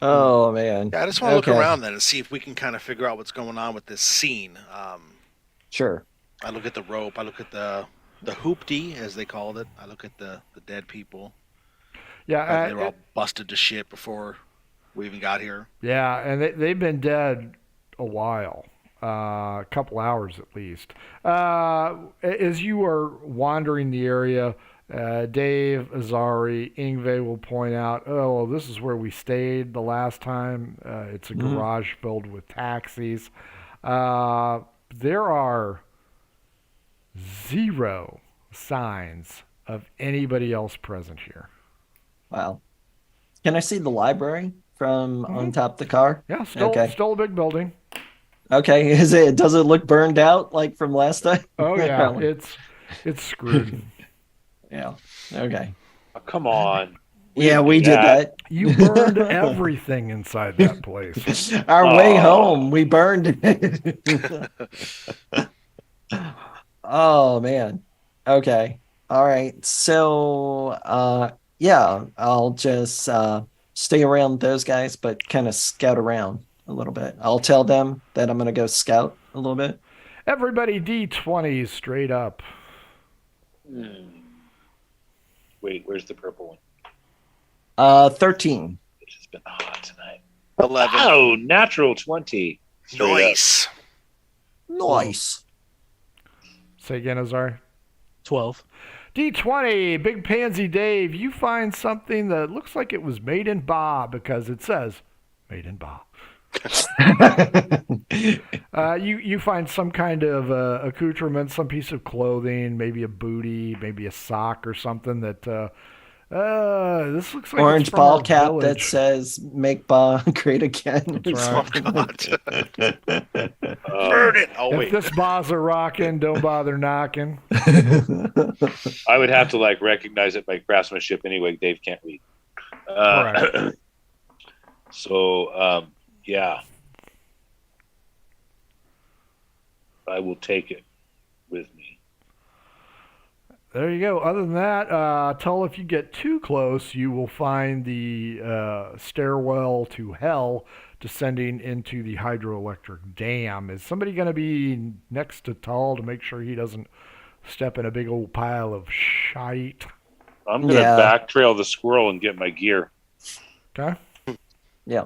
Oh, man.
Yeah, I just want to look around then and see if we can kind of figure out what's going on with this scene.
Sure.
I look at the rope. I look at the hoopty, as they called it. I look at the dead people.
Yeah,
they were all busted to shit before we even got here.
Yeah, and they've been dead a while, a couple hours at least. As you are wandering the area, Dave, Azari, Ingve will point out, oh, well, this is where we stayed the last time. It's a garage filled with taxis. There are 0 signs of anybody else present here.
Wow. Can I see the library from on top of the car?
Yeah, still a big building.
Okay. Does it look burned out like from last time?
Oh yeah, it's screwed.
Yeah. Okay.
Oh, come on.
We did that.
You burned everything inside that place.
Our way home, we burned it. Oh man. Okay. All right. So I'll just stay around those guys, but kind of scout around a little bit. I'll tell them that I'm gonna go scout a little bit.
Everybody D20 straight up.
Wait, where's the purple one?
13.
It's just been hot tonight.
11.
Oh, natural 20.
Nice.
Nice.
Say again, Azar.
12.
D20, Big Pansy Dave, you find something that looks like it was made in Ba because it says made in Ba. You find some kind of accoutrement, some piece of clothing, maybe a bootie, maybe a sock or something that this looks like
Orange
it's from
ball
our
cap
village.
that says "Make Ba Great Again."
That's
Oh,
right.
God. Burn it. Oh,
If
wait.
this Ba's a rockin', don't bother knocking.
I would have to recognize it by craftsmanship anyway. Dave can't read.
Correct.
So, yeah. I will take it with me.
There you go. Other than that, Tull, if you get too close, you will find the stairwell to hell descending into the hydroelectric dam. Is somebody going to be next to Tull to make sure he doesn't step in a big old pile of shite?
I'm going to backtrail the squirrel and get my gear.
Okay.
Yeah.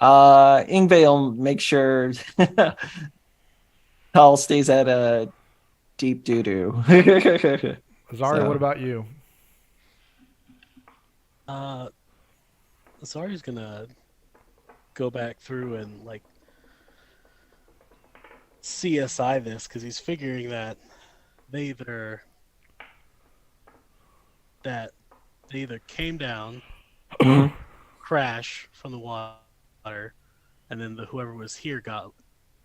Ingve will make sure Tall stays at a deep doo-doo.
Azari, what about you?
Zari's gonna go back through and CSI this because he's figuring that they either came down, crash from the water, and then whoever was here got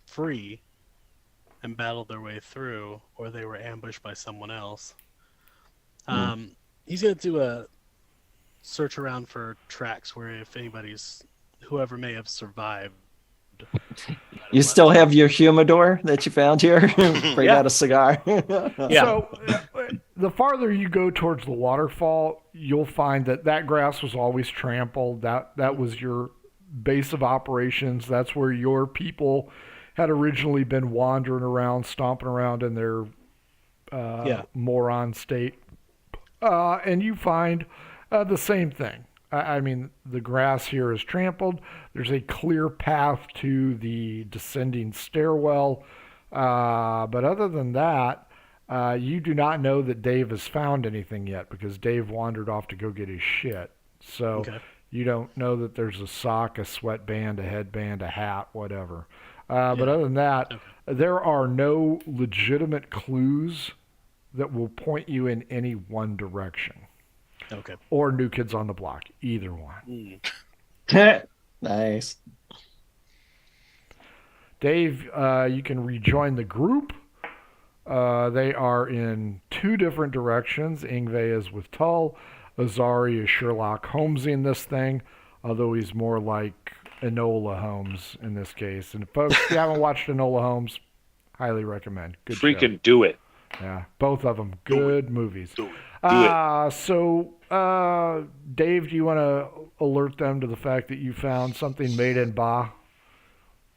free and battled their way through, or they were ambushed by someone else. He's gonna do a search around for tracks where whoever may have survived.
You still have your humidor that you found here? Bring out a cigar.
Yeah.
So, the farther you go towards the waterfall, you'll find that grass was always trampled. That was your base of operations. That's where your people had originally been wandering around, stomping around in their moron state. And you find the same thing. I mean, the grass here is trampled. There's a clear path to the descending stairwell. But other than that, you do not know that Dave has found anything yet because Dave wandered off to go get his shit. So you don't know that there's a sock, a sweatband, a headband, a hat, whatever. But other than that, there are no legitimate clues that will point you in any one direction.
Okay.
Or New Kids on the Block, either one.
Nice.
Dave, you can rejoin the group. They are in two different directions. Ingve is with Tull. Azari is Sherlock Holmes in this thing, although he's more like Enola Holmes in this case. And folks, if you haven't watched Enola Holmes, highly recommend. Good
Freaking
show.
do it.
Yeah, both of them good movies.
Do it.
So, Dave, do you want to alert them to the fact that you found something made in Ba?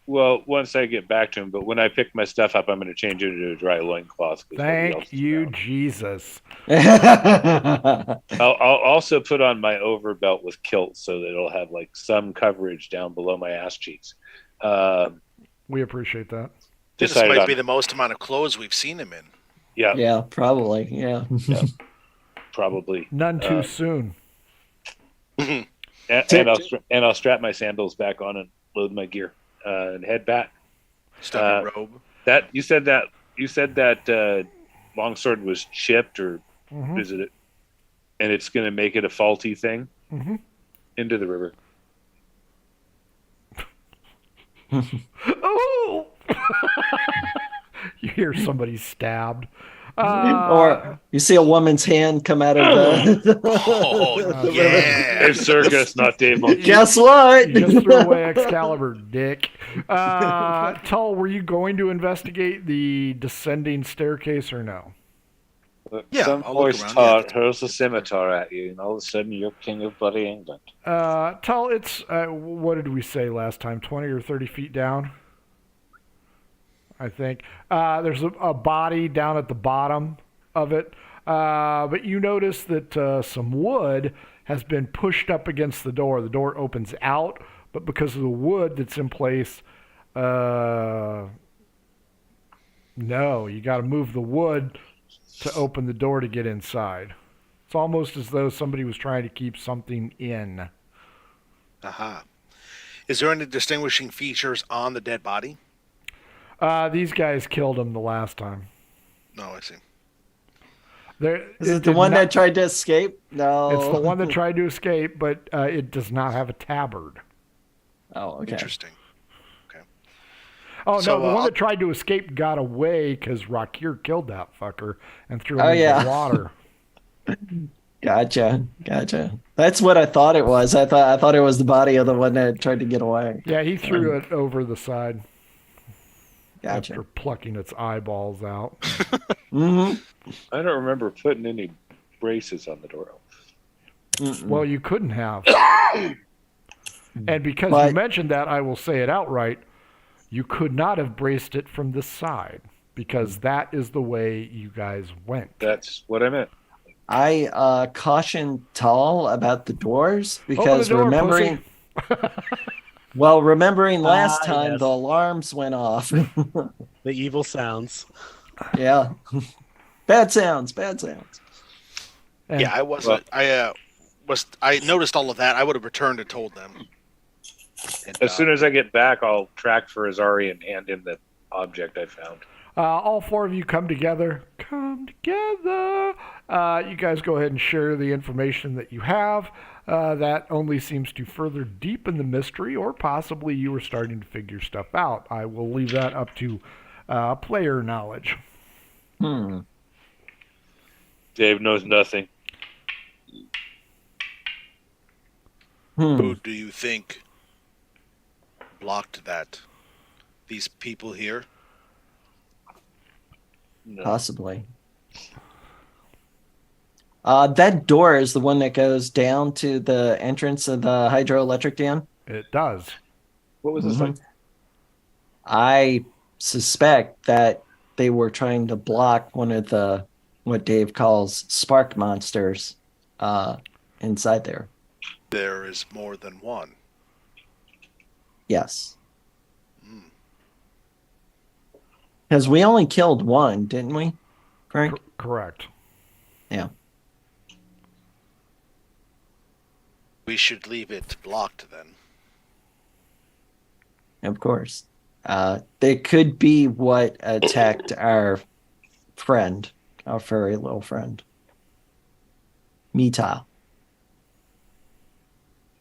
Well, once I get back to him, but when I pick my stuff up, I'm going to change it into a dry loincloth.
Thank you, Jesus.
I'll also put on my overbelt with kilt so that it'll have like some coverage down below my ass cheeks.
We appreciate that.
This might be the most amount of clothes we've seen him in.
Yeah.
Yeah, probably. Yeah.
Probably.
None too soon.
And I'll strap my sandals back on and load my gear and head back.
Stuffy robe.
That you said that longsword was chipped, or is it? And it's going to make it a faulty thing into the river.
Oh! You hear somebody stabbed.
Or you see a woman's hand come out of the...
Dave Circus, not Dave Monkey.
Guess what?
You just threw away Excalibur, dick. Tull, were you going to investigate the descending staircase or no?
Yeah,
Some
I'll look
voice
around,
hurls a scimitar at you, and all of a sudden you're king of bloody England.
Tull, it's, what did we say last time, 20 or 30 feet down? I think. There's a body down at the bottom of it. But you notice that some wood has been pushed up against the door. The door opens out, but because of the wood that's in place, no, you got to move the wood to open the door to get inside. It's almost as though somebody was trying to keep something in.
Aha. Is there any distinguishing features on the dead body?
These guys killed him the last time.
No, I see.
Is it the one that tried to escape? No.
It's the one that tried to escape, but it does not have a tabard.
Oh, okay.
Interesting. Okay.
Oh,
So,
no, the one that tried to escape got away because Rakir killed that fucker and threw him into
yeah.
the water.
Gotcha. That's what I thought it was. I thought it was the body of the one that tried to get away.
Yeah, he threw it over the side.
Gotcha.
After plucking its eyeballs out.
Mm-hmm.
I don't remember putting any braces on the door.
Well, you couldn't have. And because you mentioned that, I will say it outright. You could not have braced it from this side because that is the way you guys went.
That's what I meant.
I cautioned Tall about the doors because
Open the door,
remembering last time
yes.
the alarms went off.
The evil sounds.
Yeah. Bad sounds.
And
Yeah, I wasn't. I noticed all of that. I would have returned and told them. And,
As soon as I get back, I'll track for Azari and hand him the object I found.
all four of you come together. You guys go ahead and share the information that you have. That only seems to further deepen the mystery, or possibly you were starting to figure stuff out. I will leave that up to player knowledge.
Dave knows nothing.
Who do you think blocked that? These people here?
No.
Possibly. That door is the one that goes down to the entrance of the hydroelectric dam.
It does.
What was this like?
I suspect that they were trying to block one of the what Dave calls spark monsters inside there.
There is more than one.
Yes. Because we only killed one, didn't we? Correct?
Correct.
Yeah.
We should leave it blocked then.
Of course. They could be what attacked our friend, our furry little friend. Mita.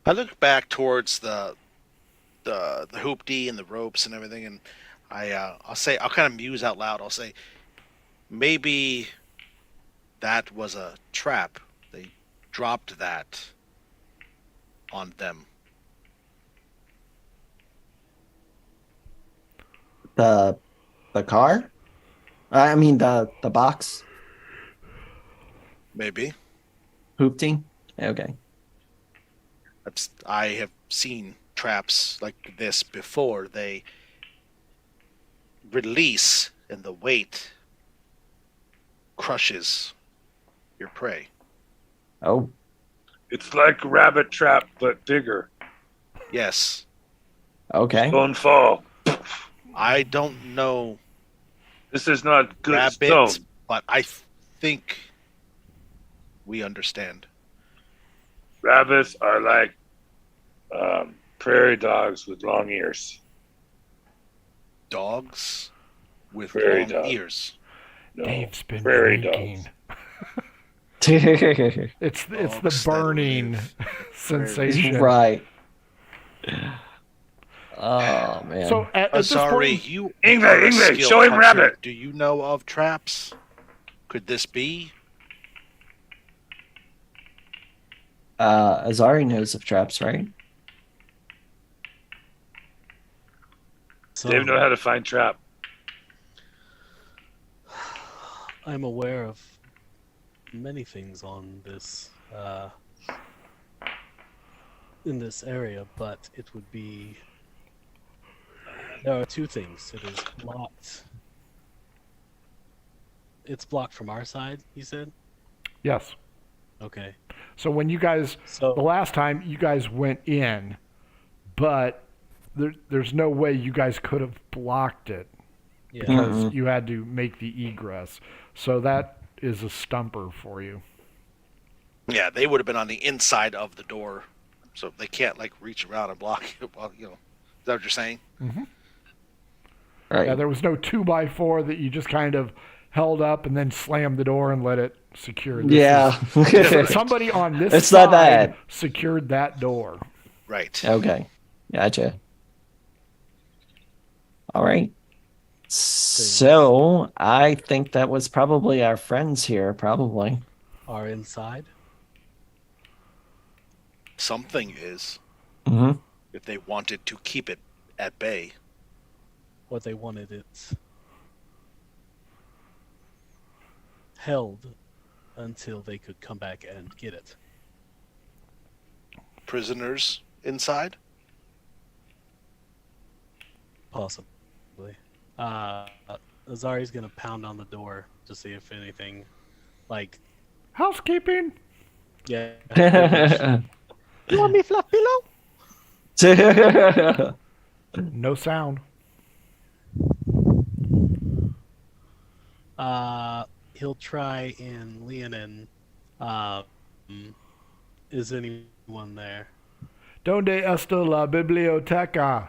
I look back towards the hoopty and the ropes and everything, and I'll kind of muse out loud. I'll say, maybe that was a trap. They dropped that on them.
The car? I mean the box.
Maybe.
Hoopty? Okay.
I have seen traps like this before. They release and the weight crushes your prey.
Oh.
It's like a rabbit trap, but bigger.
Yes.
Okay.
Don't fall.
I don't know
This is not good
rabbit,
stone.
but I think we understand.
Rabbits are like prairie dogs with long ears.
Dogs with
Prairie
long
dog.
ears.
No,
Dave's been
prairie
drinking.
dogs.
It's the
Dogs that
burning
live.
sensation.
Right. Oh man.
So at this
Sorry,
point,
you
Ingve,
are a
Ingve,
skilled
show him
hunter.
rabbit.
Do you know of traps? Could this be?
Azari knows of traps, right?
So,
Dave know how to find trap.
I'm aware of many things on this in this area, but it would be there are two things. It is blocked. It's blocked from our side, you said?
yes.
Okay.
So when you guys,
So
the last time you guys went in, but there's no way you guys could have blocked it
yeah.
because you had to make the egress. So that is a stumper for you.
Yeah, they would have been on the inside of the door, so they can't like reach around and block it. Well, is that what you're saying?
Right.
Yeah, there was no 2x4 that you just kind of held up and then slammed the door and let it secure. Somebody on this
It's
side
not that.
secured that door.
Right.
Okay. Gotcha. All right. So I think that was probably our friends here, probably.
Are inside?
Something is,
Mm-hmm.
if they wanted to keep it at bay.
What they wanted it held until they could come back and get it.
Prisoners inside?
Possibly. Azari's gonna pound on the door to see if anything, like,
Housekeeping.
yeah.
You want me fluff pillow?
No sound.
He'll try and Leonin. Is anyone there?
Donde está la biblioteca?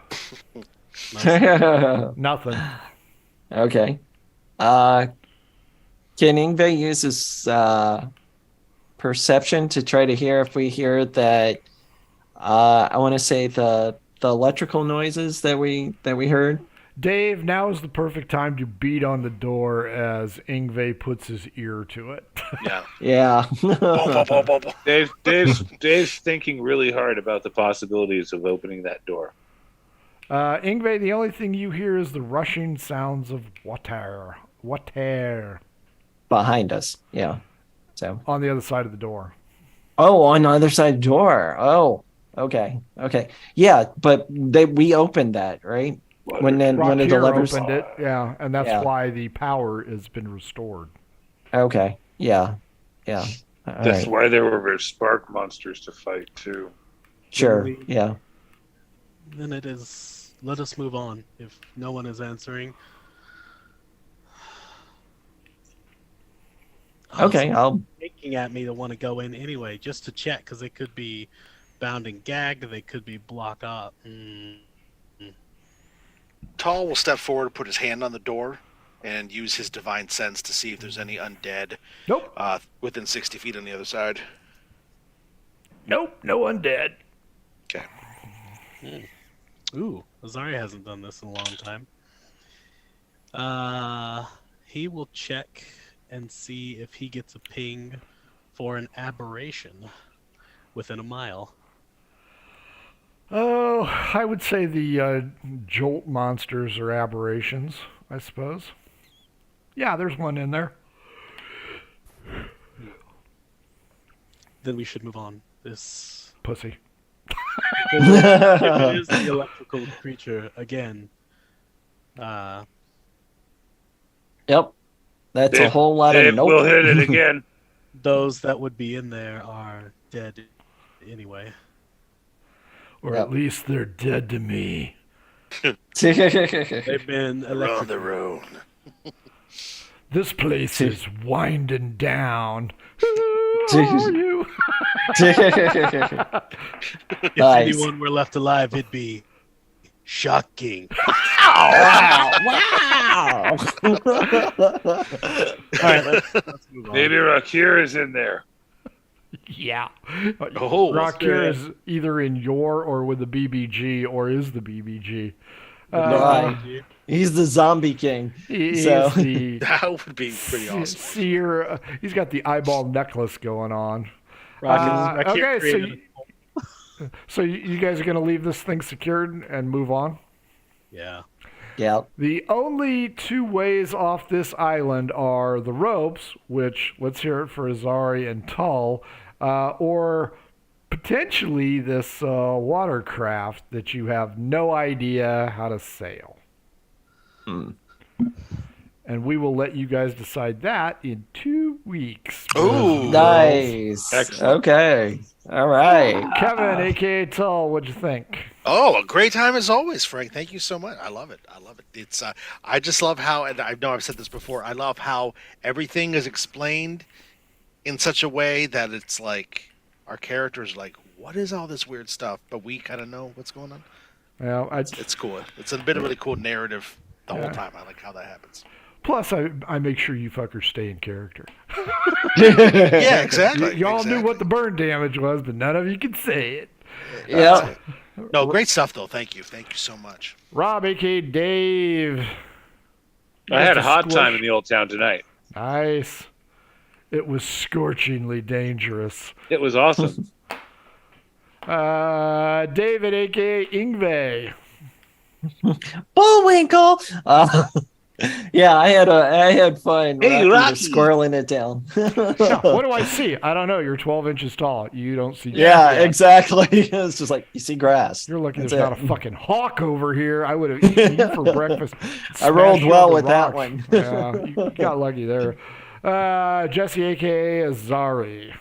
Nothing.
Okay. Can Ingve use his perception to try to hear if we hear that? I want to say the electrical noises that we heard.
Dave, now is the perfect time to beat on the door as Ingve puts his ear to it.
Yeah.
Yeah.
Dave's thinking really hard about the possibilities of opening that door.
Ingve, the only thing you hear is the rushing sounds of water. Water.
Behind us. Yeah. So.
On the other side of the door.
Oh, on the other side of the door. Oh. Okay. Okay. Yeah, but we opened that, right? When of the
Rock
levers
opened it, yeah, and that's
Yeah.
why the power has been restored.
Okay. Yeah. Yeah.
That's why there were spark monsters to fight too.
Sure. Yeah.
Then it is. Let us move on. If no one is answering.
Okay.
I'll thinking at me to want to go in anyway, just to check, because they could be bound and gagged. They could be blocked up.
Tall will step forward, put his hand on the door, and use his divine sense to see if there's any undead.
Nope.
Within 60 feet on the other side.
Nope. No undead.
Okay.
Ooh, Azari hasn't done this in a long time. He will check and see if he gets a ping for an aberration within a mile.
Oh, I would say the jolt monsters are aberrations, I suppose. Yeah, there's one in there.
Then we should move on. This
Pussy.
if it is the electrical creature again.
Yep. That's a whole lot of nope.
We'll hit it again.
Those that would be in there are dead anyway.
Or at least they're dead to me.
They've been
On their own.
This place is winding down. Who are you?
If anyone were left alive, it'd be shocking.
Wow!
All right, let's move on.
Maybe Rakir is in there.
Yeah.
Oh,
Rakir is either in your or with the BBG or is the BBG.
Right. He's the zombie king.
He
So-
is the
That would be pretty awesome.
seer. He's got the eyeball necklace going on.
Rakir
Okay,
created
so you guys are going to leave this thing secured and move on?
Yeah.
Yeah.
The only two ways off this island are the ropes, which, let's hear it for Azari and Tull, or potentially this watercraft that you have no idea how to sail. And we will let you guys decide that in 2 weeks.
Ooh.
Nice.
Excellent.
Okay. All right.
Kevin, a.k.a. Tull, what'd you think?
Oh, a great time as always, Frank. Thank you so much. I love it. I love it. It's I just love how, and I know I've said this before, I love how everything is explained in such a way that it's like our characters like, what is all this weird stuff? But we kind of know what's going on.
Well,
It's cool. It's a bit of really cool narrative the whole time. I like how that happens.
plus, I make sure you fuckers stay in character.
Yeah, exactly.
Y'all knew what the burn damage was, but none of you could say it.
Yeah.
No, great stuff though. Thank you. Thank you so much.
Rob, a.k.a. Dave.
I had a hot
Squish.
time in the old town tonight.
Nice. It was scorchingly dangerous.
It was awesome.
David, a.k.a. Ingve.
Bullwinkle. Yeah, I had fun.
Hey, Rocky.
Squirreling it down.
What do I see? I don't know. You're 12 inches tall. You don't see.
Yeah, exactly. It's just like you see grass.
You're lucky
That's
there's
it.
not a fucking hawk over here. I would have eaten you for breakfast.
I rolled
Smashed
well
you
with
over
that
rocks.
one.
Yeah, you got lucky there. Jesse, a.k.a. Azari.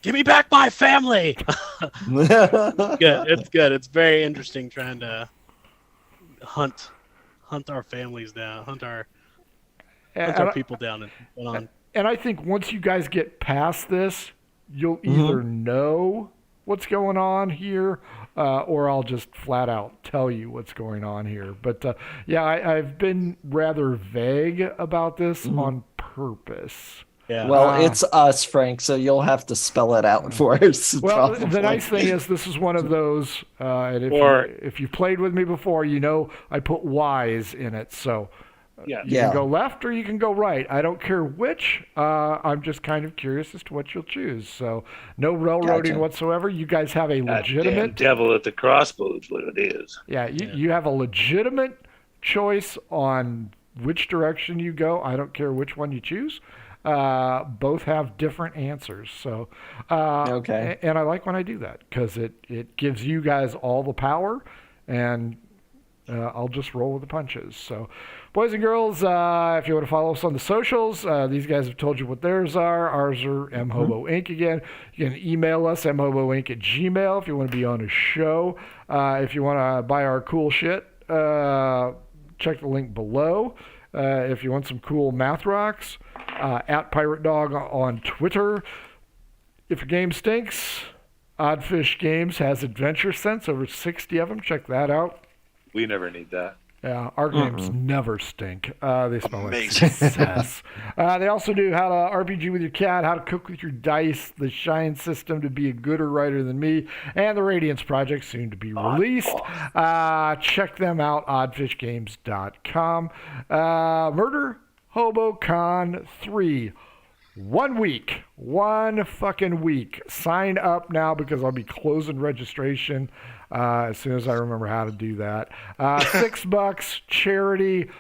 Give me back my family. Good. It's good. It's very interesting trying to hunt our families down, hunt our people down and went on.
And I think once you guys get past this, you'll either know what's going on here, or I'll just flat out tell you what's going on here. But yeah, I've been rather vague about this on purpose.
Yeah.
Well, it's us, Frank, so you'll have to spell it out for us.
Well,
probably.
the nice thing is this is one of those, and if you've played with me before, you know I put Y's in it, so
Yeah.
you can go left or you can go right. I don't care which. I'm just kind of curious as to what you'll choose. So no railroading
Gotcha.
whatsoever. You guys have a
That
legitimate.
damn devil at the crossbow is what it is.
Yeah, you have a legitimate choice on which direction you go. I don't care which one you choose. Both have different answers. So,
Okay.
And I like when I do that because it gives you guys all the power, and I'll just roll with the punches. So, boys and girls, if you want to follow us on the socials, these guys have told you what theirs are. Ours are mhobo inc again. You can email us mhoboinc@gmail if you want to be on a show. If you want to buy our cool shit, check the link below. If you want some cool math rocks, at Pirate Dog on Twitter. If your game stinks, Oddfish Games has Adventure Sense, over 60 of them. Check that out.
We never need that.
Yeah, our games never stink. They smell like success. They also do how to RPG with your cat, how to cook with your dice, the Shine system to be a gooder writer than me, and the Radiance Project, soon to be released. Check them out, oddfishgames.com. Murder Hobo Con 3. 1 week. 1 fucking week. Sign up now because I'll be closing registration as soon as I remember how to do that. $6, charity,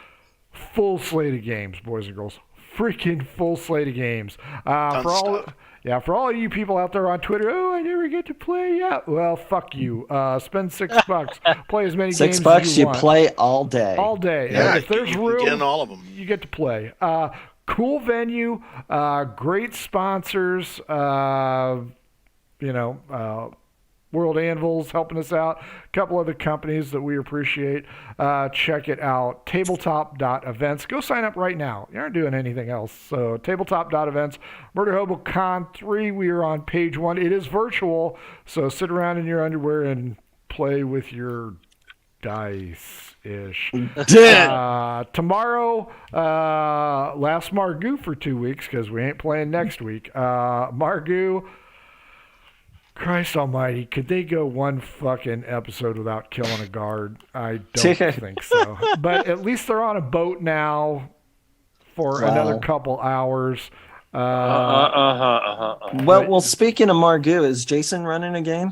full slate of games, boys and girls. Freaking full slate of games. For all of you people out there on Twitter, I never get to play. Yeah, well, fuck you. Spend $6. Play as many games as you want.
$6, you play all day.
All day.
Yeah,
if there's room,
get in all of them.
You get to play. Cool venue, great sponsors, World Anvil's helping us out, a couple other companies that we appreciate. Check it out, tabletop.events. Go sign up right now. You aren't doing anything else. So tabletop.events, Murder Hobo Con 3, we are on page 1. It is virtual, so sit around in your underwear and play with your dice-ish. Tomorrow, last Margoo for 2 weeks because we ain't playing next week. Margoo, Christ almighty, could they go 1 fucking episode without killing a guard? I don't think so. But at least they're on a boat now for another couple hours.
Well, speaking of Margoo, is Jason running a game?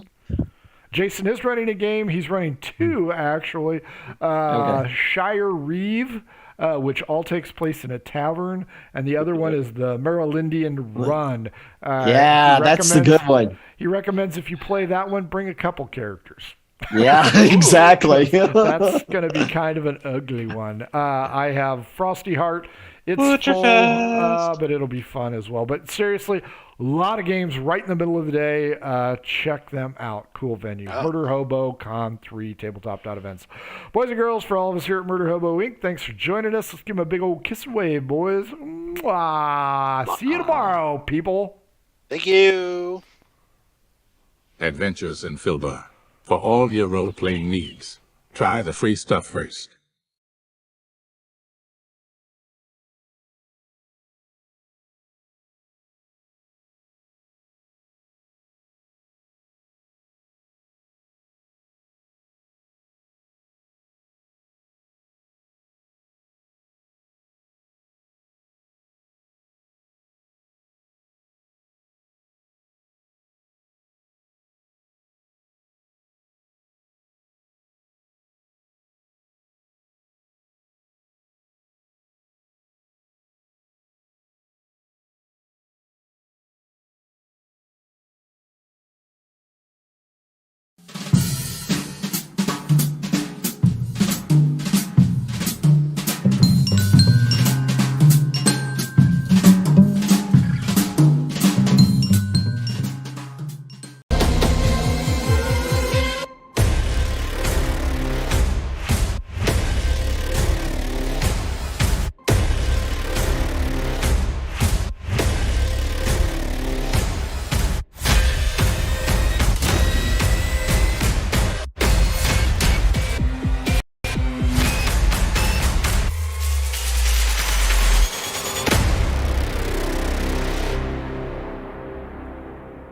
Jason is running a game. He's running 2, actually. Shire Reeve, which all takes place in a tavern, and the other one is the Marylindian Run.
That's the good one.
He recommends if you play that one, bring a couple characters.
Yeah, exactly.
That's going to be kind of an ugly one. I have Frosty Heart. It's full, but it'll be fun as well. But seriously, a lot of games right in the middle of the day. Check them out. Cool venue. Murder Hobo Con 3, tabletop.events. Boys and girls, for all of us here at Murder Hobo Inc., thanks for joining us. Let's give them a big old kiss and wave, boys. Mwah. See you tomorrow, people.
Thank you.
Adventures in Filbar. For all your role-playing needs, try the free stuff first.